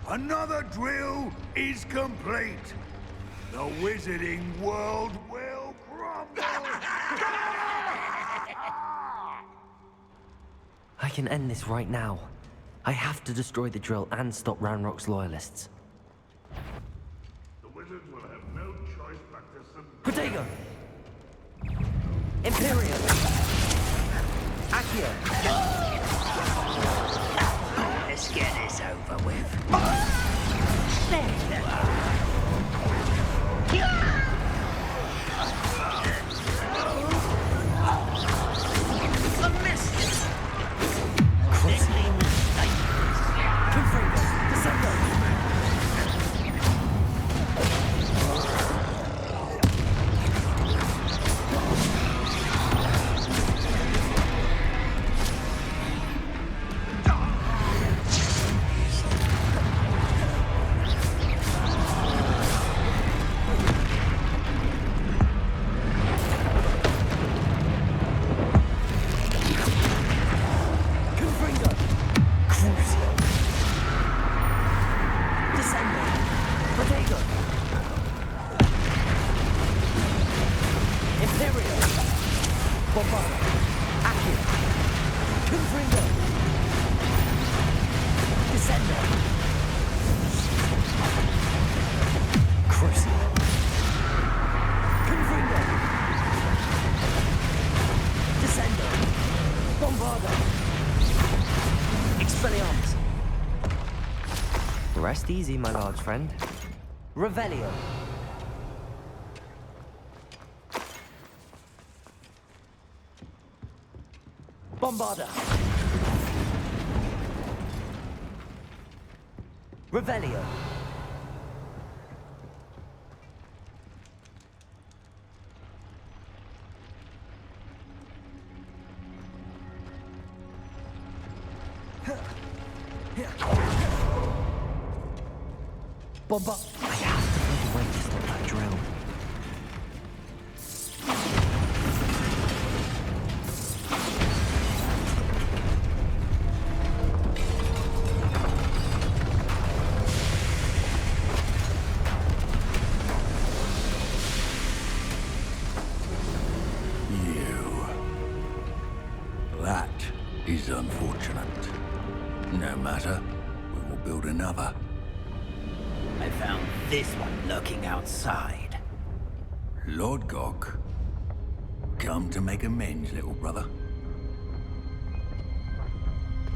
Another drill is complete. The wizarding world will crumble. I can end this right now. I have to destroy the drill and stop Ranrock's loyalists. The wizards will have no choice but to submit. Protego! Imperium! Accio! Let's get this over with. Rest easy, my large friend. Revelio. Bombarda. Revelio. Bomba! I have to find a way to stop that drill. That is unfortunate. No matter, we will build another. I found this one lurking outside. Lodgok, come to make amends, little brother.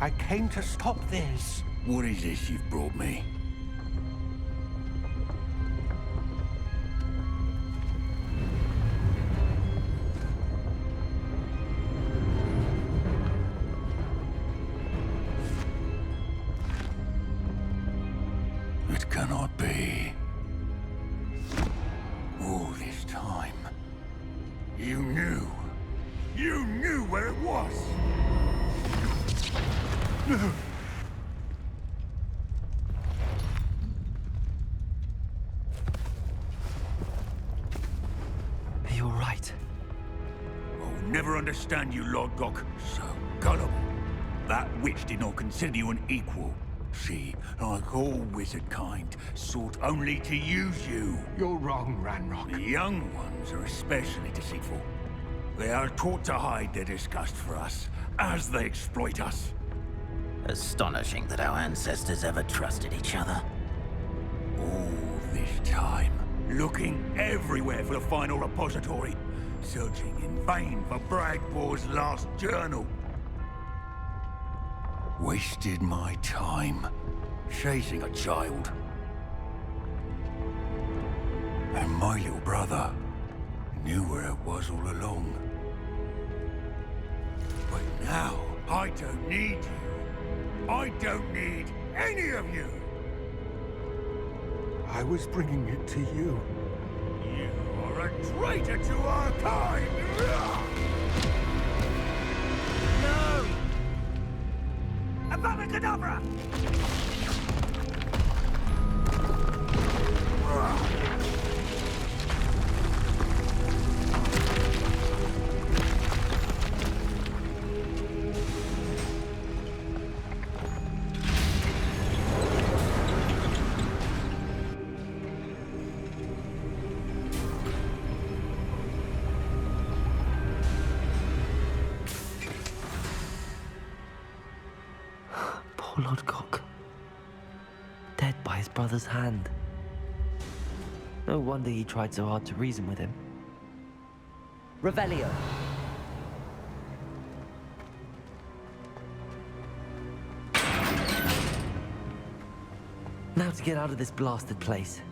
I came to stop this. What is this you've brought me? It cannot be. All this time, you knew where it was! You're right. never understand you, Lord Gok. So gullible. That witch did not consider you an equal. She, like all wizard kind, sought only to use you. You're wrong, Ranrock. The young ones are especially deceitful. They are taught to hide their disgust for us, as they exploit us. Astonishing that our ancestors ever trusted each other. All this time, looking everywhere for the final repository, searching in vain for Bragbor's last journal. Wasted my time, chasing a child. And my little brother knew where it was all along. But now, I don't need you. I don't need any of you. I was bringing it to you. You are a traitor to our kind! No! Avada Kedavra! Poor Lord Gok. Dead by his brother's hand. No wonder he tried so hard to reason with him. Revelio. Now to get out of this blasted place.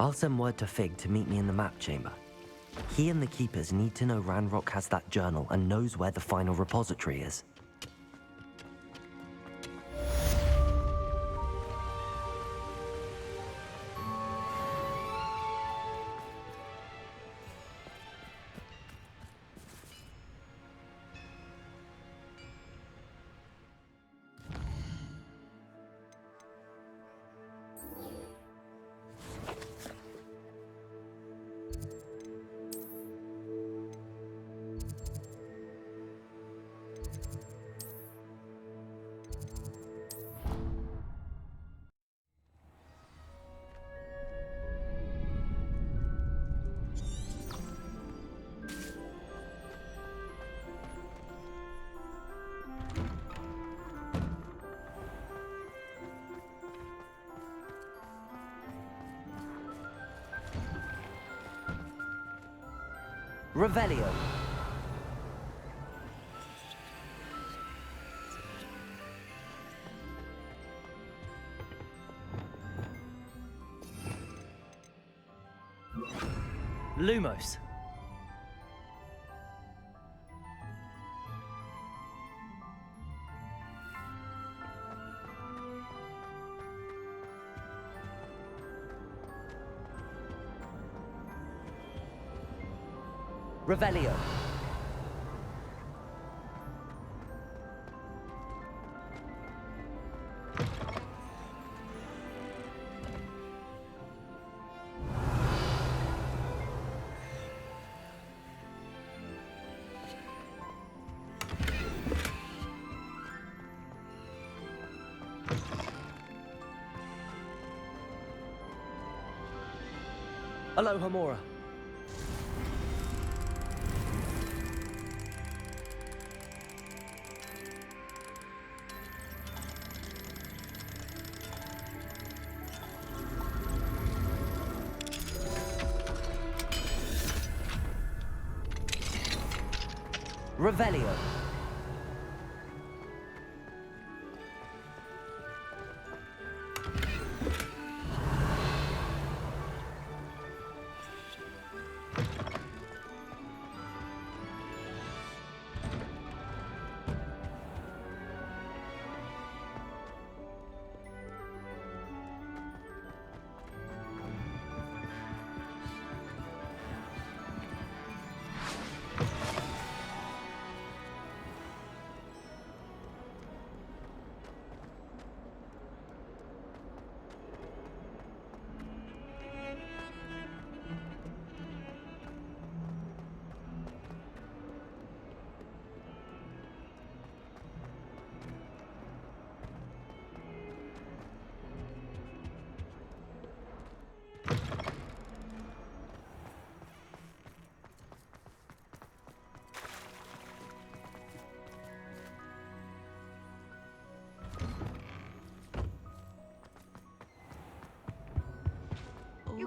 I'll send word to Fig to meet me in the map chamber. He and the Keepers need to know Ranrock has that journal and knows where the final repository is. Revelio. Lumos. Revelio. Aloha Mora. Revelio.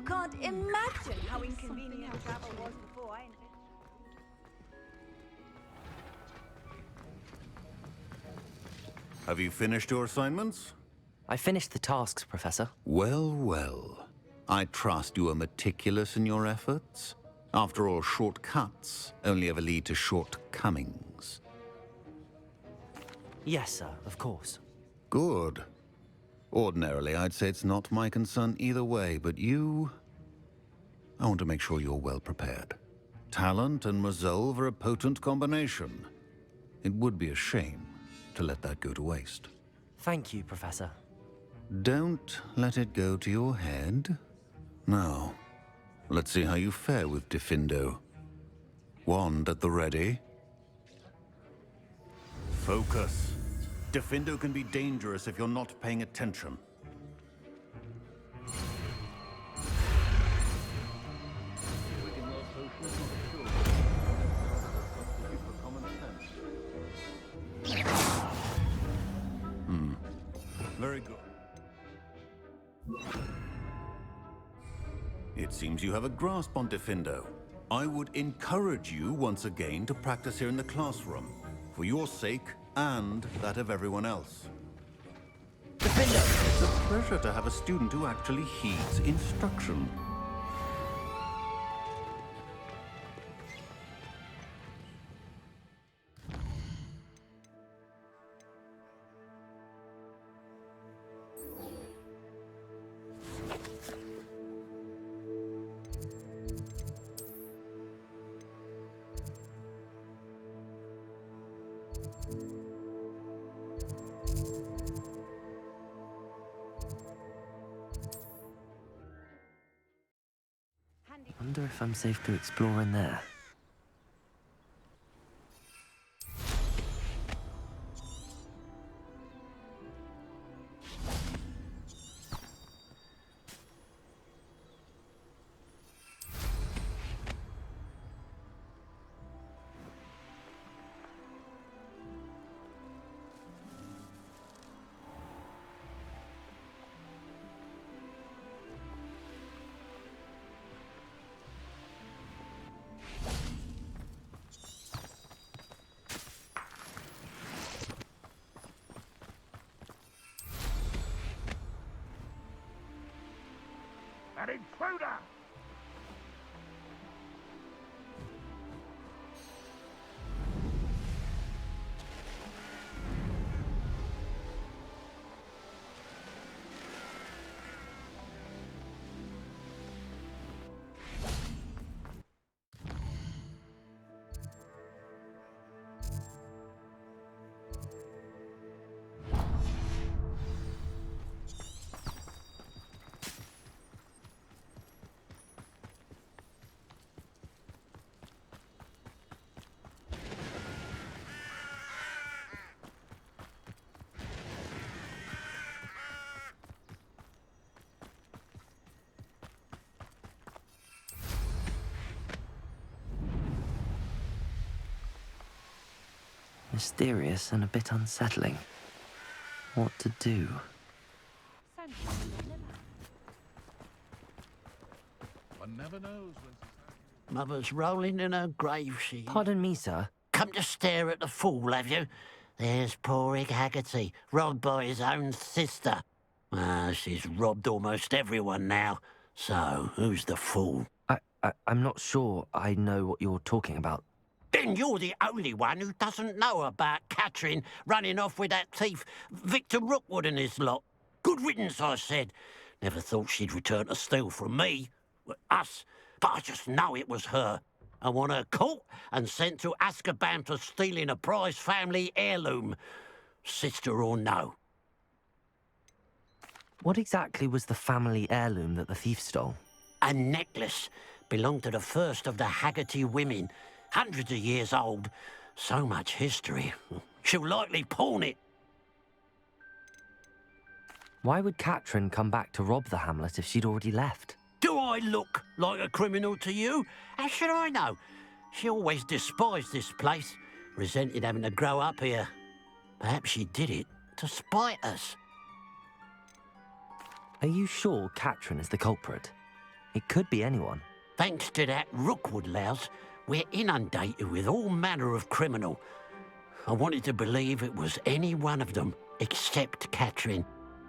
You can't imagine how inconvenient travel was before I invented. Have you finished your assignments? I finished the tasks, Professor. Well, well. I trust you are meticulous in your efforts. After all, shortcuts only ever lead to shortcomings. Yes, sir, of course. Good. Ordinarily, I'd say it's not my concern either way, but you... I want to make sure you're well prepared. Talent and resolve are a potent combination. It would be a shame to let that go to waste. Thank you, Professor. Don't let it go to your head. Now, let's see how you fare with Diffindo. Wand at the ready. Focus. Diffindo can be dangerous if you're not paying attention. Very good. It seems you have a grasp on Diffindo. I would encourage you once again to practice here in the classroom, for your sake and that of everyone else. Diffindo! It's a pleasure to have a student who actually heeds instruction. Wonder if I'm safe to explore in there. An intruder! Mysterious and a bit unsettling. What to do? One never knows when... Mother's rolling in her grave, she... Pardon me, sir. Come to stare at the fool, have you? There's poor Egg Haggerty, robbed by his own sister. She's robbed almost everyone now. So, who's the fool? I'm not sure I know what you're talking about. Then you're the only one who doesn't know about Catherine running off with that thief, Victor Rookwood and his lot. Good riddance, I said. Never thought she'd return to steal from me. Us. But I just know it was her. I want her caught and sent to Azkaban for stealing a prize family heirloom. Sister or no. What exactly was the family heirloom that the thief stole? A necklace. Belonged to the first of the Haggerty women. Hundreds of years old. So much history. She'll likely pawn it. Why would Catherine come back to rob the hamlet if she'd already left? Do I look like a criminal to you? How should I know? She always despised this place. Resented having to grow up here. Perhaps she did it to spite us. Are you sure Catherine is the culprit? It could be anyone. Thanks to that Rookwood louse, we're inundated with all manner of criminal. I wanted to believe it was any one of them, except Catherine.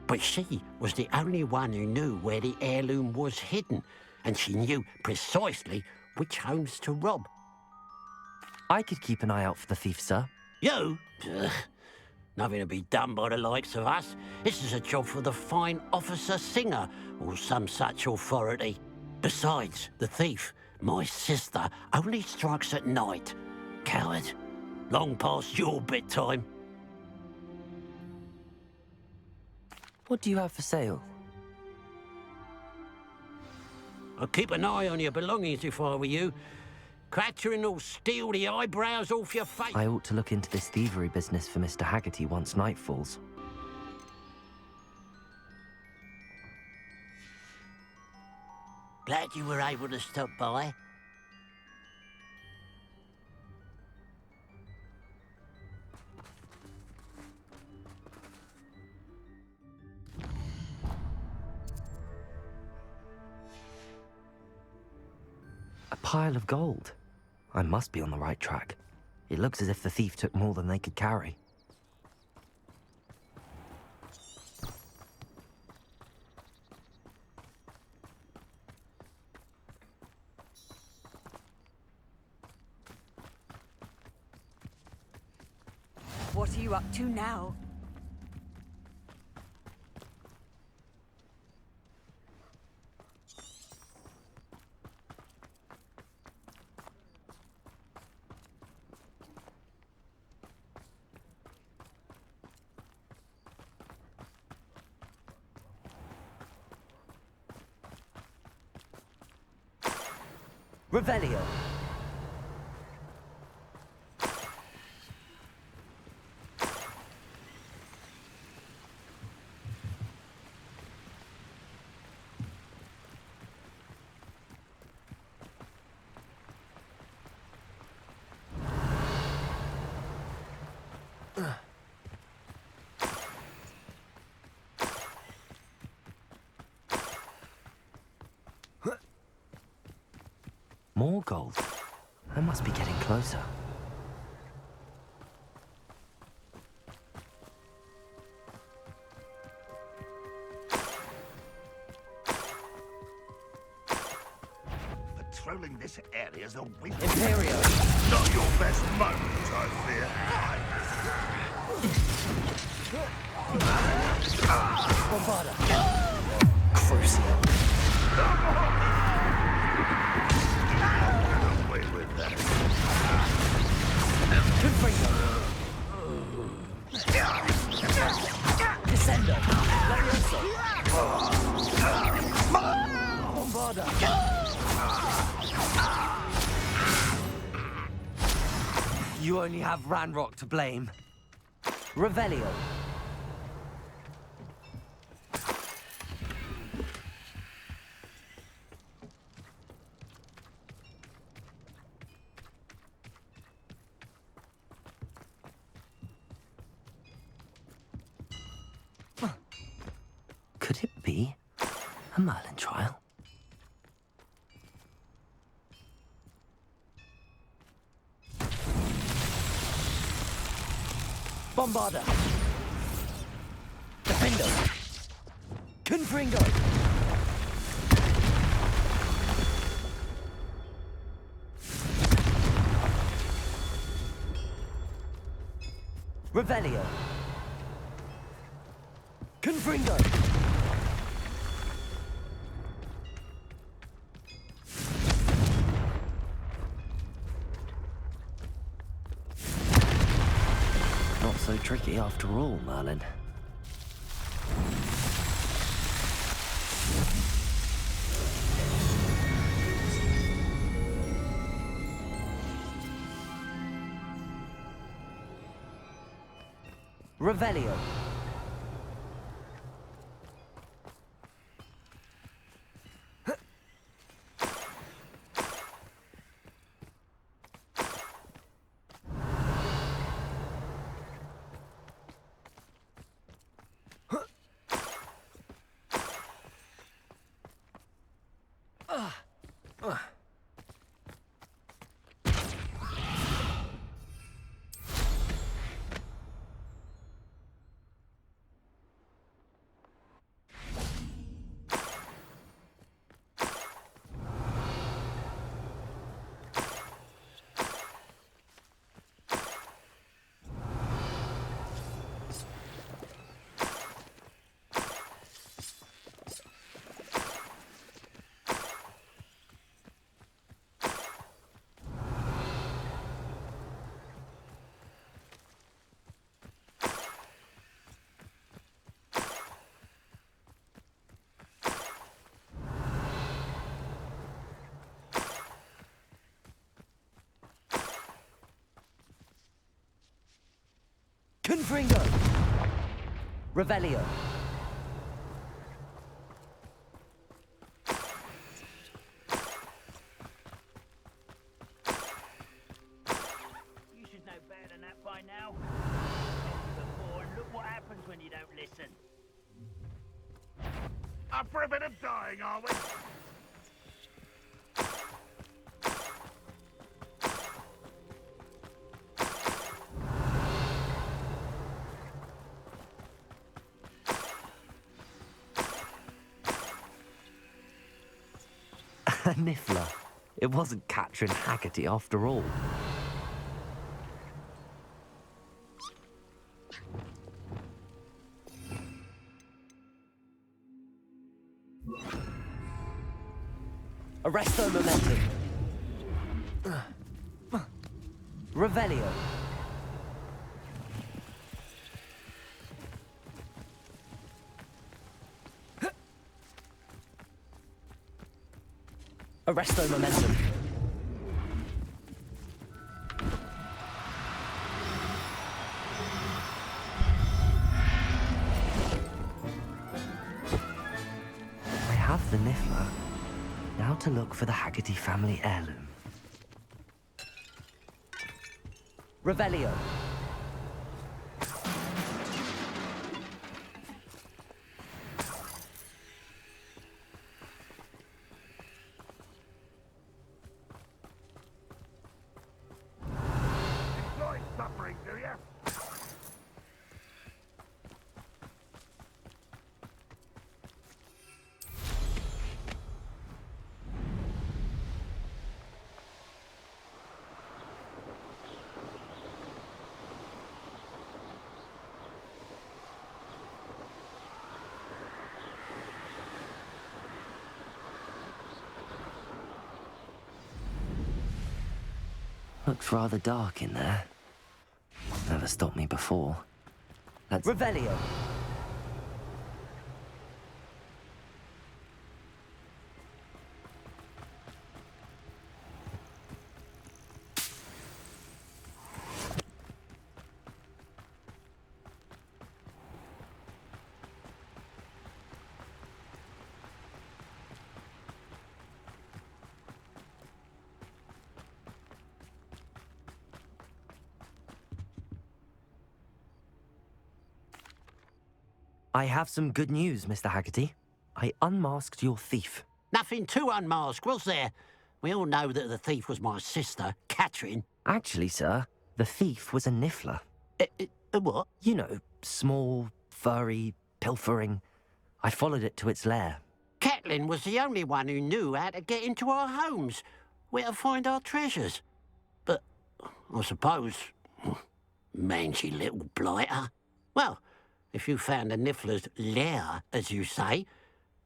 But she was the only one who knew where the heirloom was hidden, and she knew precisely which homes to rob. I could keep an eye out for the thief, sir. You? Ugh. Nothing to be done by the likes of us. This is a job for the fine officer Singer, or some such authority. Besides, the thief, my sister, only strikes at night. Coward. Long past your bedtime. What do you have for sale? I'd keep an eye on your belongings if I were you. Catherine will steal the eyebrows off your face. I ought to look into this thievery business for Mr. Haggerty once night falls. Glad you were able to stop by. A pile of gold. I must be on the right track. It looks as if the thief took more than they could carry. What are you up to now? Revelio. More gold. I must be getting closer. Patrolling this area is a weak... Imperio! Not your best moment, I fear. Bombarda! Crucial. Away with that. Confringo! Descendo! Levioso! Bombarda! You only have Ranrock to blame. Revelio. Could it be a Merlin trial? Bombarda! Defendo! Confringo! Revelio! Confringo! Not so tricky after all, Merlin. Revelio. Confringo! Revelio. You should know better than that by now. Before, and look what happens when you don't listen. Up for a bit of dying, are we? A Niffler. It wasn't Catherine Haggerty after all. Arresto momentum. Revelio. Arresto momentum. I have the Niffler. Now to look for the Haggerty family heirloom. Revelio. Enjoy suffering, do you? Looks rather dark in there. Never stopped me before. Let's... Revelio! I have some good news, Mr. Haggerty. I unmasked your thief. Nothing to unmask, was there? We all know that the thief was my sister, Catherine. Actually, sir, the thief was a Niffler. A what? You know, small, furry, pilfering. I followed it to its lair. Catelyn was the only one who knew how to get into our homes, where to find our treasures. But, I suppose, mangy little blighter. Well, if you found the Niffler's lair, as you say,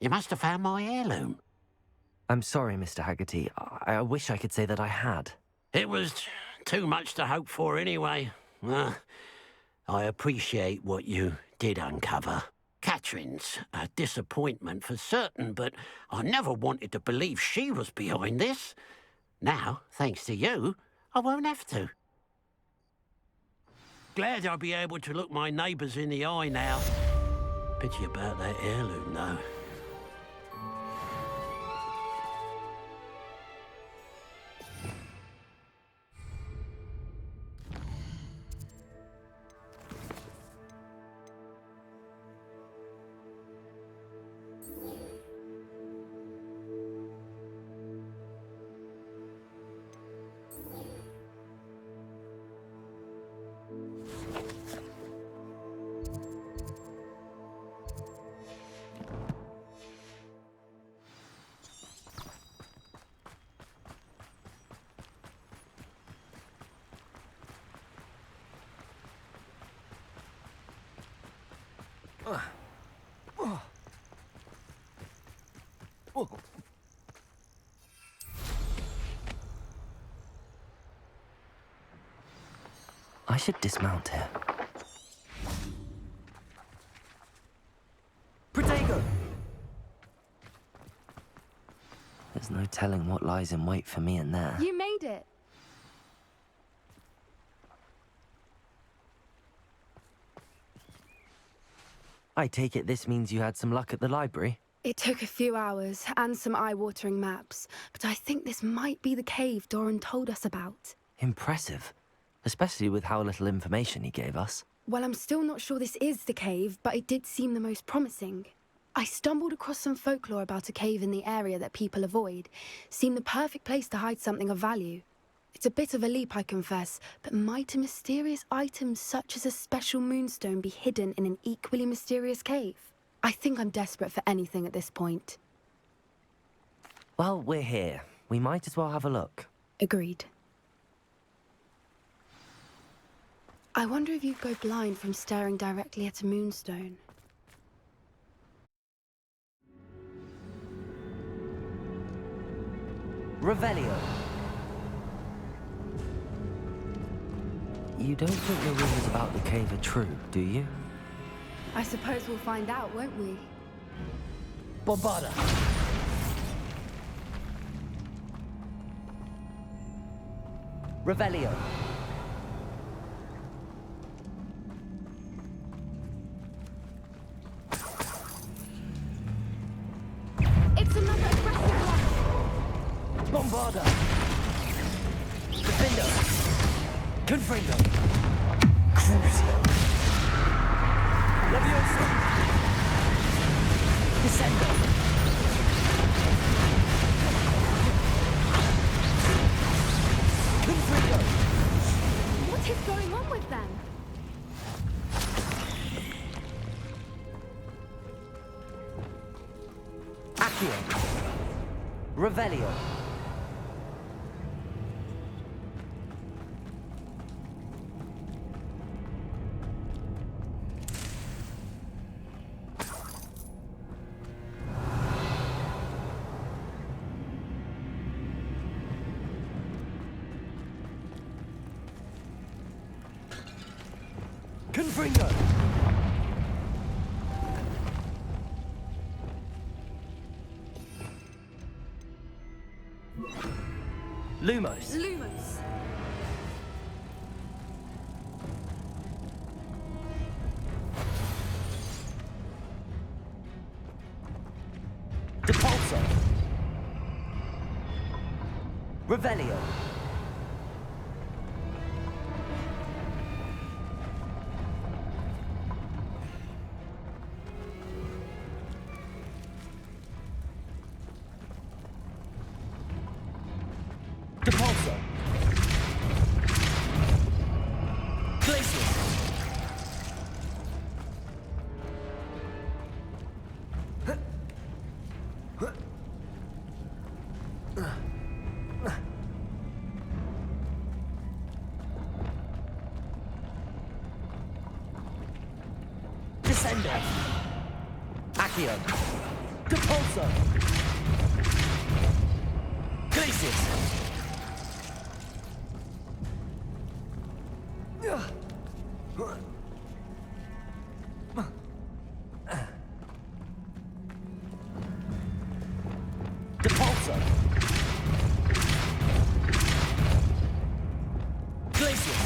you must have found my heirloom. I'm sorry, Mr. Haggerty. I wish I could say that I had. It was too much to hope for anyway. I appreciate what you did uncover. Catherine's a disappointment for certain, but I never wanted to believe she was behind this. Now, thanks to you, I won't have to. Glad I'll be able to look my neighbours in the eye now. Pity about that heirloom, though. I should dismount here. Protego! There's no telling what lies in wait for me in there. You made it. I take it this means you had some luck at the library? It took a few hours and some eye-watering maps, but I think this might be the cave Doran told us about. Impressive. Especially with how little information he gave us. Well, I'm still not sure this is the cave, but it did seem the most promising. I stumbled across some folklore about a cave in the area that people avoid. Seemed the perfect place to hide something of value. It's a bit of a leap, I confess, but might a mysterious item such as a special moonstone be hidden in an equally mysterious cave? I think I'm desperate for anything at this point. Well, we're here. We might as well have a look. Agreed. I wonder if you'd go blind from staring directly at a moonstone. Revelio. You don't think the rumors about the cave are true, do you? I suppose we'll find out, won't we? Bombarda. Revelio. It's another aggressive one! Bombarda. Defendo. Confringo. Crucio. Levioso. Descendo. Confringo. What is going on with them? Accio. Revelio. Confringo. Lumos. Lumos. Depulso. Revelio. Depulso. Glacius. Descendo. Accio. Depulso. Glacius. Depulso. Glacius.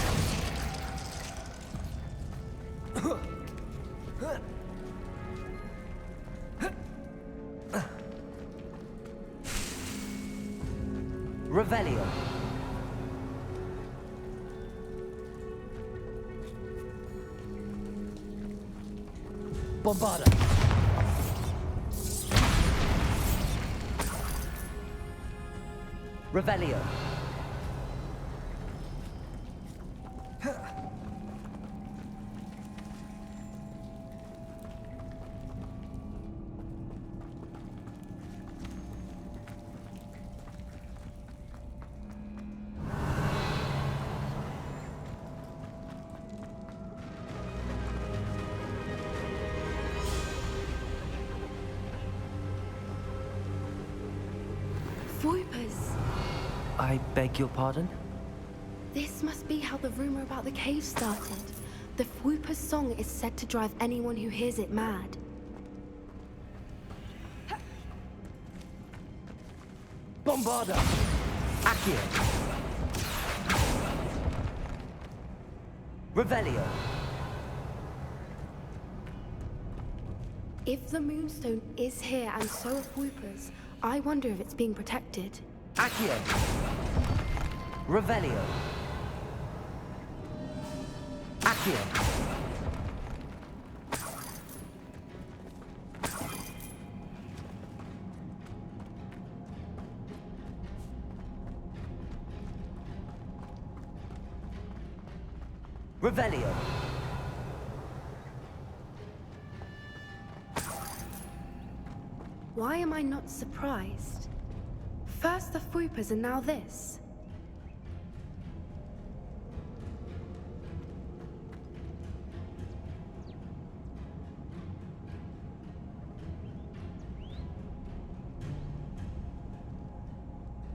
Revelio. Bombarda. Revelio. Voipers. I beg your pardon? This must be how the rumor about the cave started. The Voiper's song is said to drive anyone who hears it mad. Bombarda. Accio. Revelio. If the Moonstone is here and so are Whoopers, I wonder if it's being protected. Accio. Revelio. Accio. Revelio. Why am I not surprised? First the Whoopers and now this.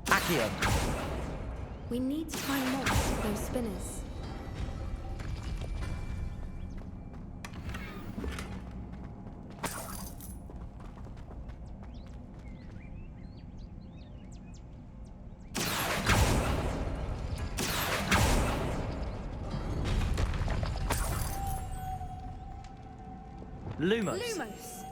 Accio. We need to find moths for those spinners. Lumos. Lumos!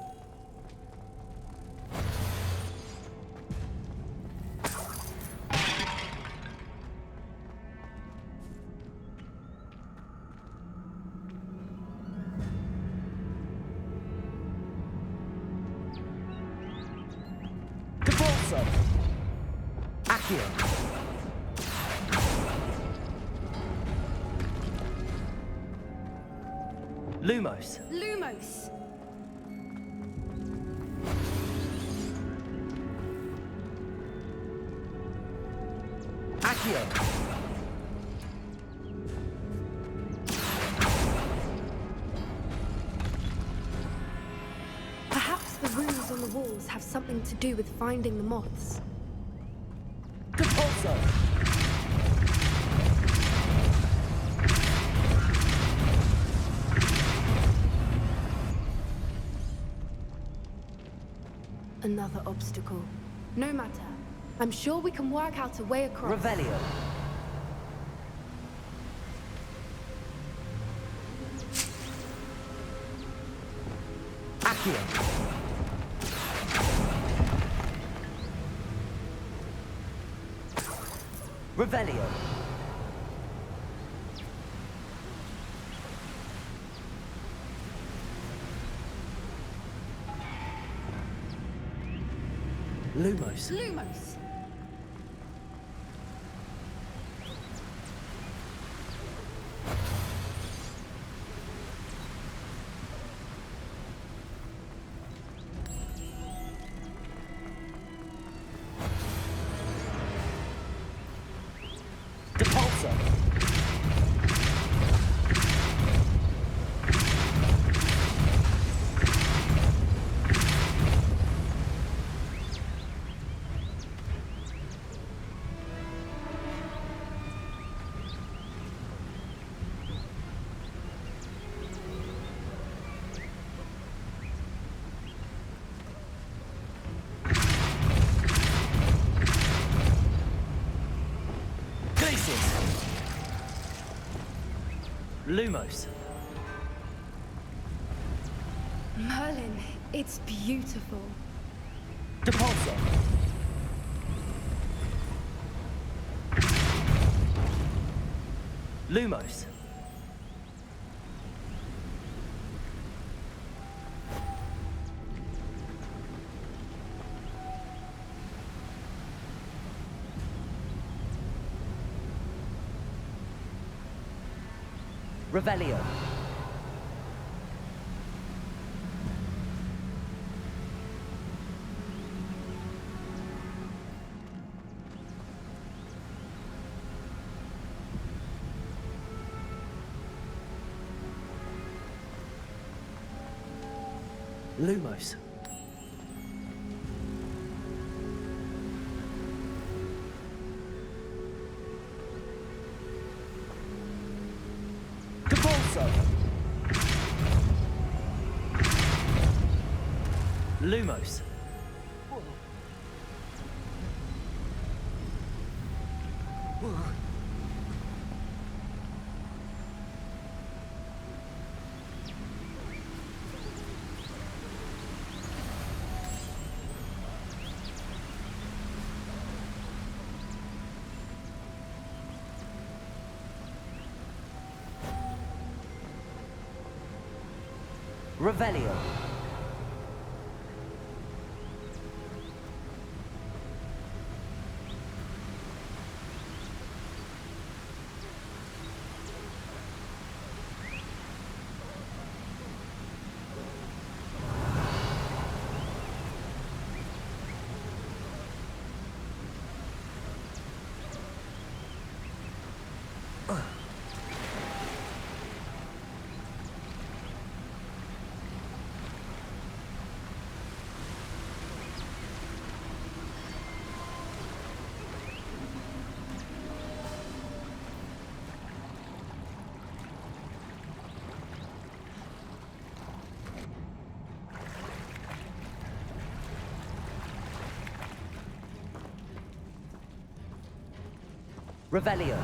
Depulso. Accio. Lumos. Lumos! Accio. Perhaps the runes on the walls have something to do with finding the moths. Depulso. Another obstacle. No matter. I'm sure we can work out a way across. Revelio. Accio. Revelio. Lumos. Lumos! Depulso. Lumos. Merlin, it's beautiful. Depulso. Lumos. Revelio. Lumos. Depulso. Lumos. Revelio. Revelio.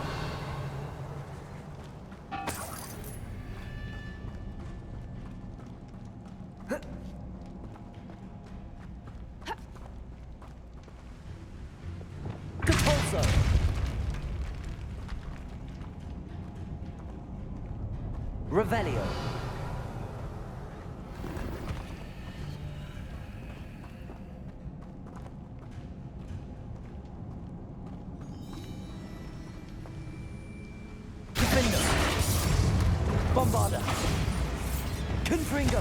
Compulso. Revelio. Bombarda. Confringo.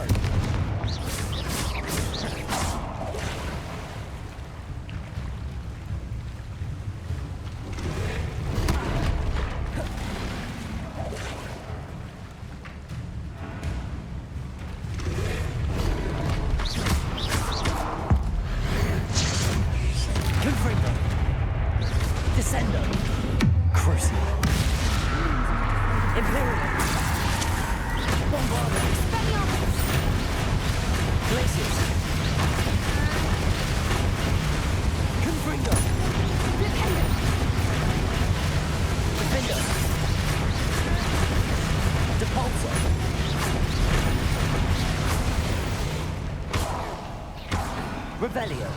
Confringo. Descendo. Crucible. Imperial. Bombarda. Glaciers. Confringo. Defender. Depulso. Revelio.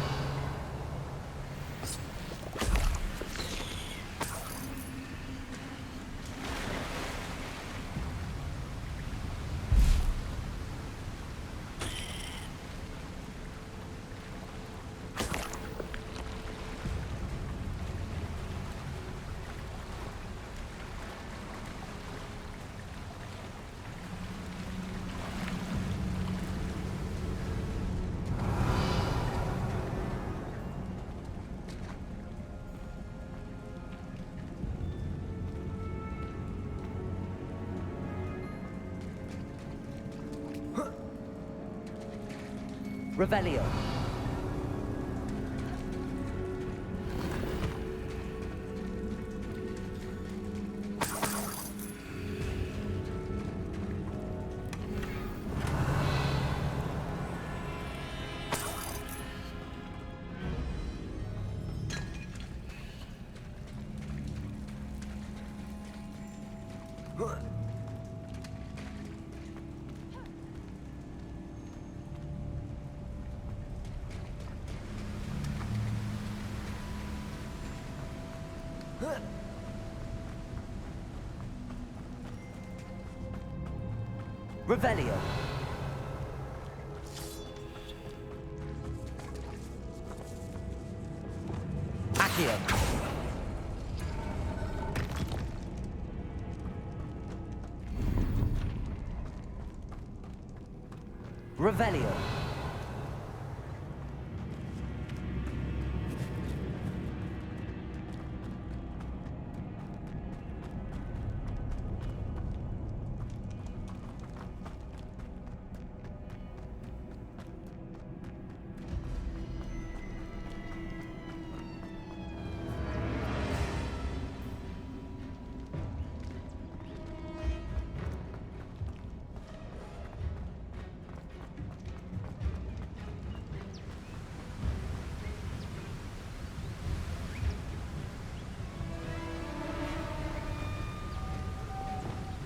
Revelio. Revelio. Accio. Revelio.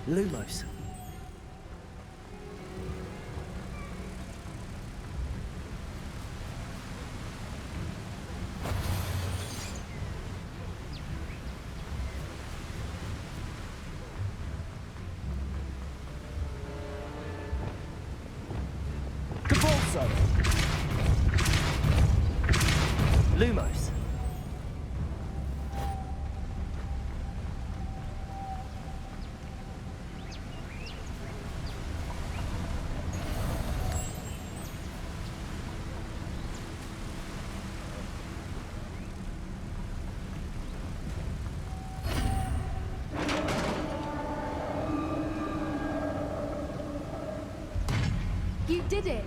Lumos. Balsam! Lumos. You did it!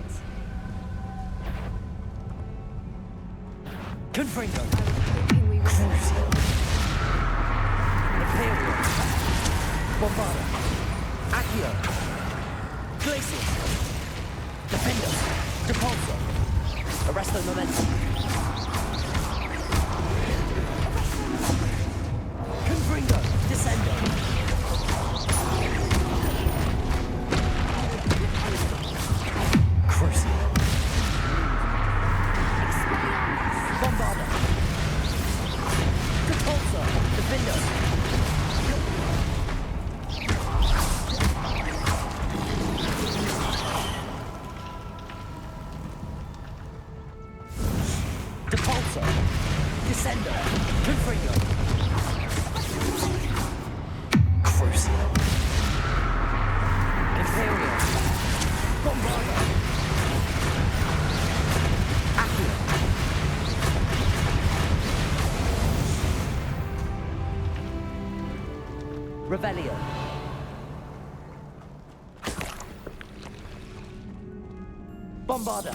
Confringo. Cruise. Imperial. Bombarda. Accio. Glacius. Defender. Depulso. Arresto Momentum. Confringo. Descendo. Crucial. Bombarda. Depulso. Defender. Depulso. Descendo. Confringo. Crucial. Imperial. Bombarda. Accio. Revelio. Bombarda.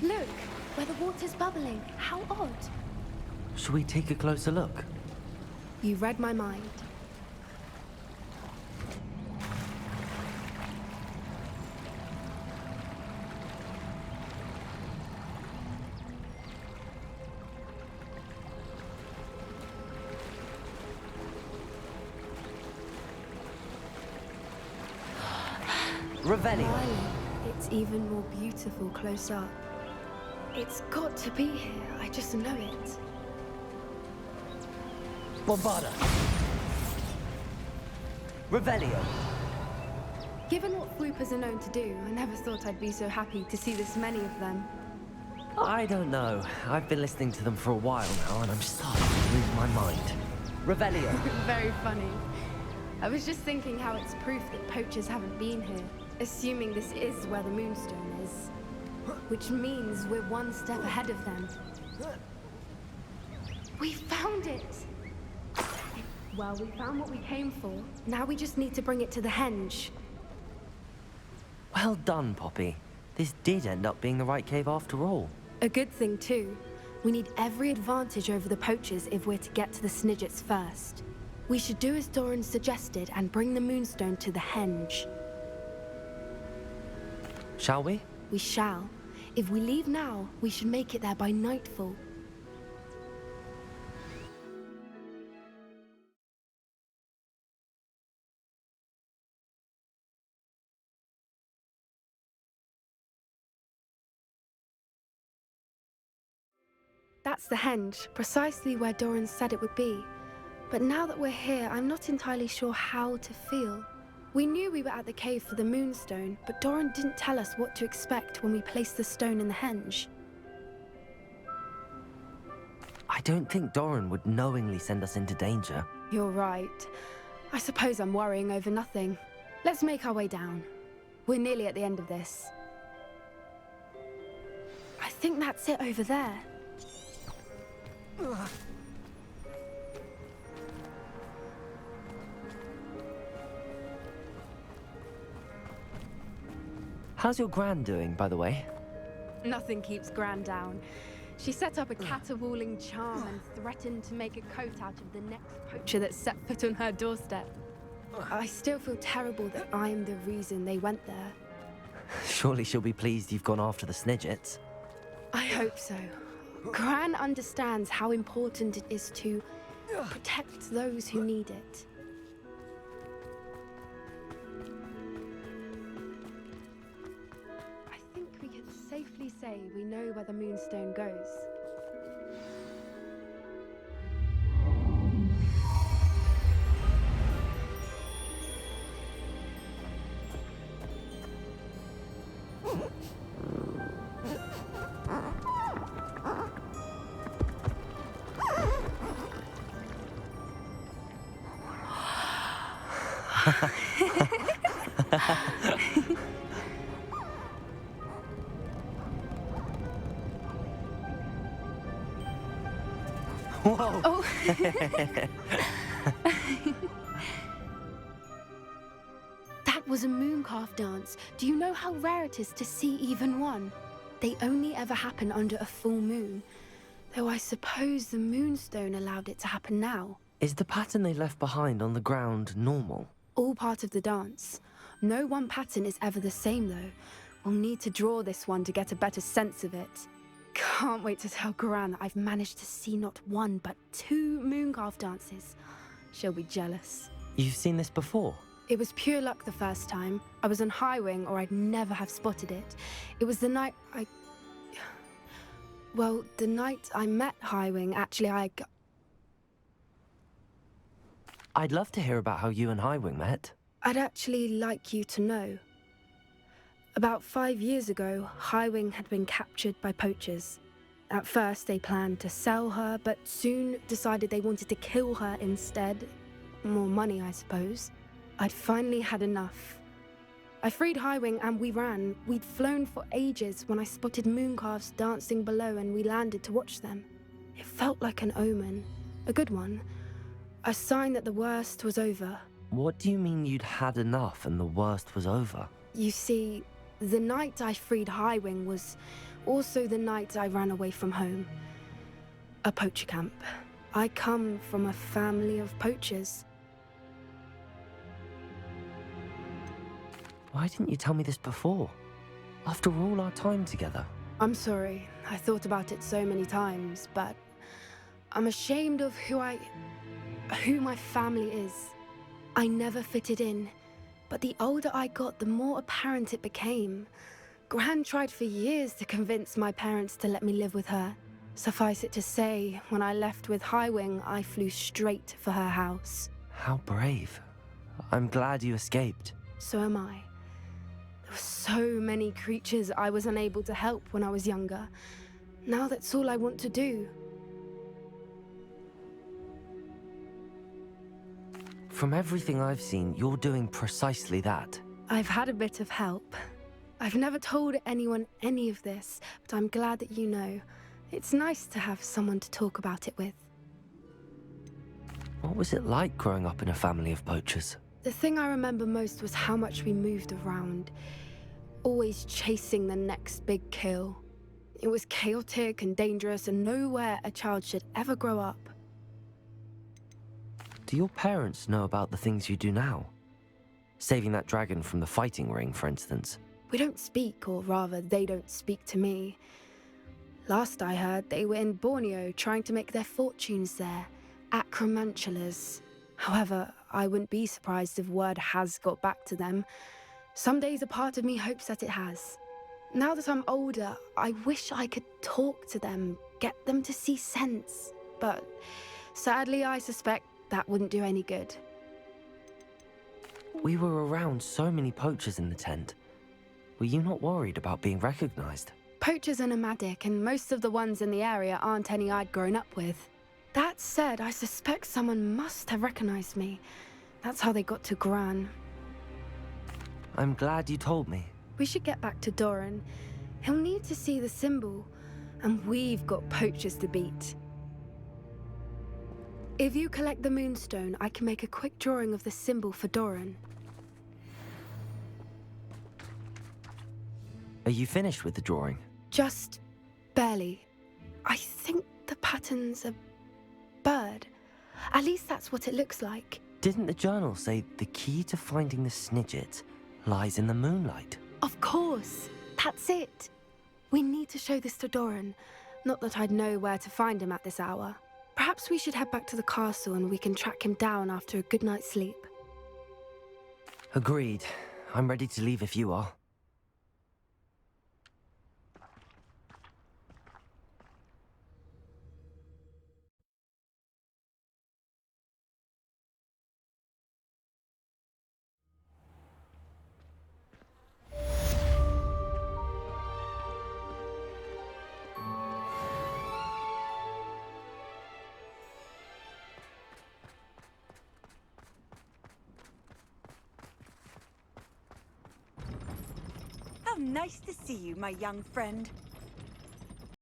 Look, where the water's bubbling. How odd. Should we take a closer look? You read my mind. Revelio. Violet, it's even more beautiful close up. It's got to be here. I just know it. Bombarda. Revelio. Given what swoopers are known to do, I never thought I'd be so happy to see this many of them. I don't know. I've been listening to them for a while now, and I'm starting to lose my mind. Revelio. Very funny. I was just thinking how it's proof that poachers haven't been here, assuming this is where the Moonstone is. Which means we're one step ahead of them. We found it! Well, we found what we came for. Now we just need to bring it to the henge. Well done, Poppy. This did end up being the right cave after all. A good thing, too. We need every advantage over the poachers if we're to get to the Snidgets first. We should do as Doran suggested and bring the Moonstone to the henge. Shall we? We shall. If we leave now, we should make it there by nightfall. That's the henge, precisely where Doran said it would be. But now that we're here, I'm not entirely sure how to feel. We knew we were at the cave for the Moonstone, but Doran didn't tell us what to expect when we placed the stone in the henge. I don't think Doran would knowingly send us into danger. You're right. I suppose I'm worrying over nothing. Let's make our way down. We're nearly at the end of this. I think that's it over there. How's your Gran doing, by the way? Nothing keeps Gran down. She set up a caterwauling charm and threatened to make a coat out of the next poacher that set foot on her doorstep. I still feel terrible that I'm the reason they went there. Surely she'll be pleased you've gone after the Snidgets. I hope so. Gran understands how important it is to protect those who need it. I think we can safely say we know where the Moonstone goes. Whoa! Oh. That was a mooncalf dance. Do you know how rare it is to see even one? They only ever happen under a full moon. Though I suppose the moonstone allowed it to happen now. Is the pattern they left behind on the ground normal? All part of the dance. No one pattern is ever the same, though. We'll need to draw this one to get a better sense of it. Can't wait to tell Gran that I've managed to see not one, but 2 mooncalf dances. She'll be jealous. You've seen this before? It was pure luck the first time. I was on Highwing, or I'd never have spotted it. It was the night Well, the night I met Highwing, actually, I'd love to hear about how you and Highwing met. I'd actually like you to know. About 5 years ago, Highwing had been captured by poachers. At first, they planned to sell her, but soon decided they wanted to kill her instead. More money, I suppose. I'd finally had enough. I freed Highwing and we ran. We'd flown for ages when I spotted mooncalves dancing below and we landed to watch them. It felt like an omen. A good one. A sign that the worst was over. What do you mean you'd had enough and the worst was over? You see, the night I freed Highwing was also the night I ran away from home. A poacher camp. I come from a family of poachers. Why didn't you tell me this before? After all our time together. I'm sorry. I thought about it so many times, but I'm ashamed of who my family is. I never fitted in, but the older I got, the more apparent it became. Gran tried for years to convince my parents to let me live with her. Suffice it to say, when I left with Highwing, I flew straight for her house. How brave. I'm glad you escaped. So am I. There were so many creatures I was unable to help when I was younger. Now that's all I want to do. From everything I've seen, you're doing precisely that. I've had a bit of help. I've never told anyone any of this, but I'm glad that you know. It's nice to have someone to talk about it with. What was it like growing up in a family of poachers? The thing I remember most was how much we moved around, always chasing the next big kill. It was chaotic and dangerous and nowhere a child should ever grow up. Do your parents know about the things you do now? Saving that dragon from the fighting ring, for instance. We don't speak, or rather, they don't speak to me. Last I heard, they were in Borneo trying to make their fortunes there, acromantulas. However, I wouldn't be surprised if word has got back to them. Some days a part of me hopes that it has. Now that I'm older, I wish I could talk to them, get them to see sense. But sadly, I suspect that wouldn't do any good. We were around so many poachers in the tent. Were you not worried about being recognized? Poachers are nomadic, and most of the ones in the area aren't any I'd grown up with. That said, I suspect someone must have recognized me. That's how they got to Gran. I'm glad you told me. We should get back to Doran. He'll need to see the symbol, and we've got poachers to beat. If you collect the moonstone, I can make a quick drawing of the symbol for Doran. Are you finished with the drawing? Just barely. I think the pattern's a bird. At least that's what it looks like. Didn't the journal say the key to finding the Snidget lies in the moonlight? Of course. That's it. We need to show this to Doran. Not that I'd know where to find him at this hour. Perhaps we should head back to the castle and we can track him down after a good night's sleep. Agreed. I'm ready to leave if you are. Nice to see you, my young friend.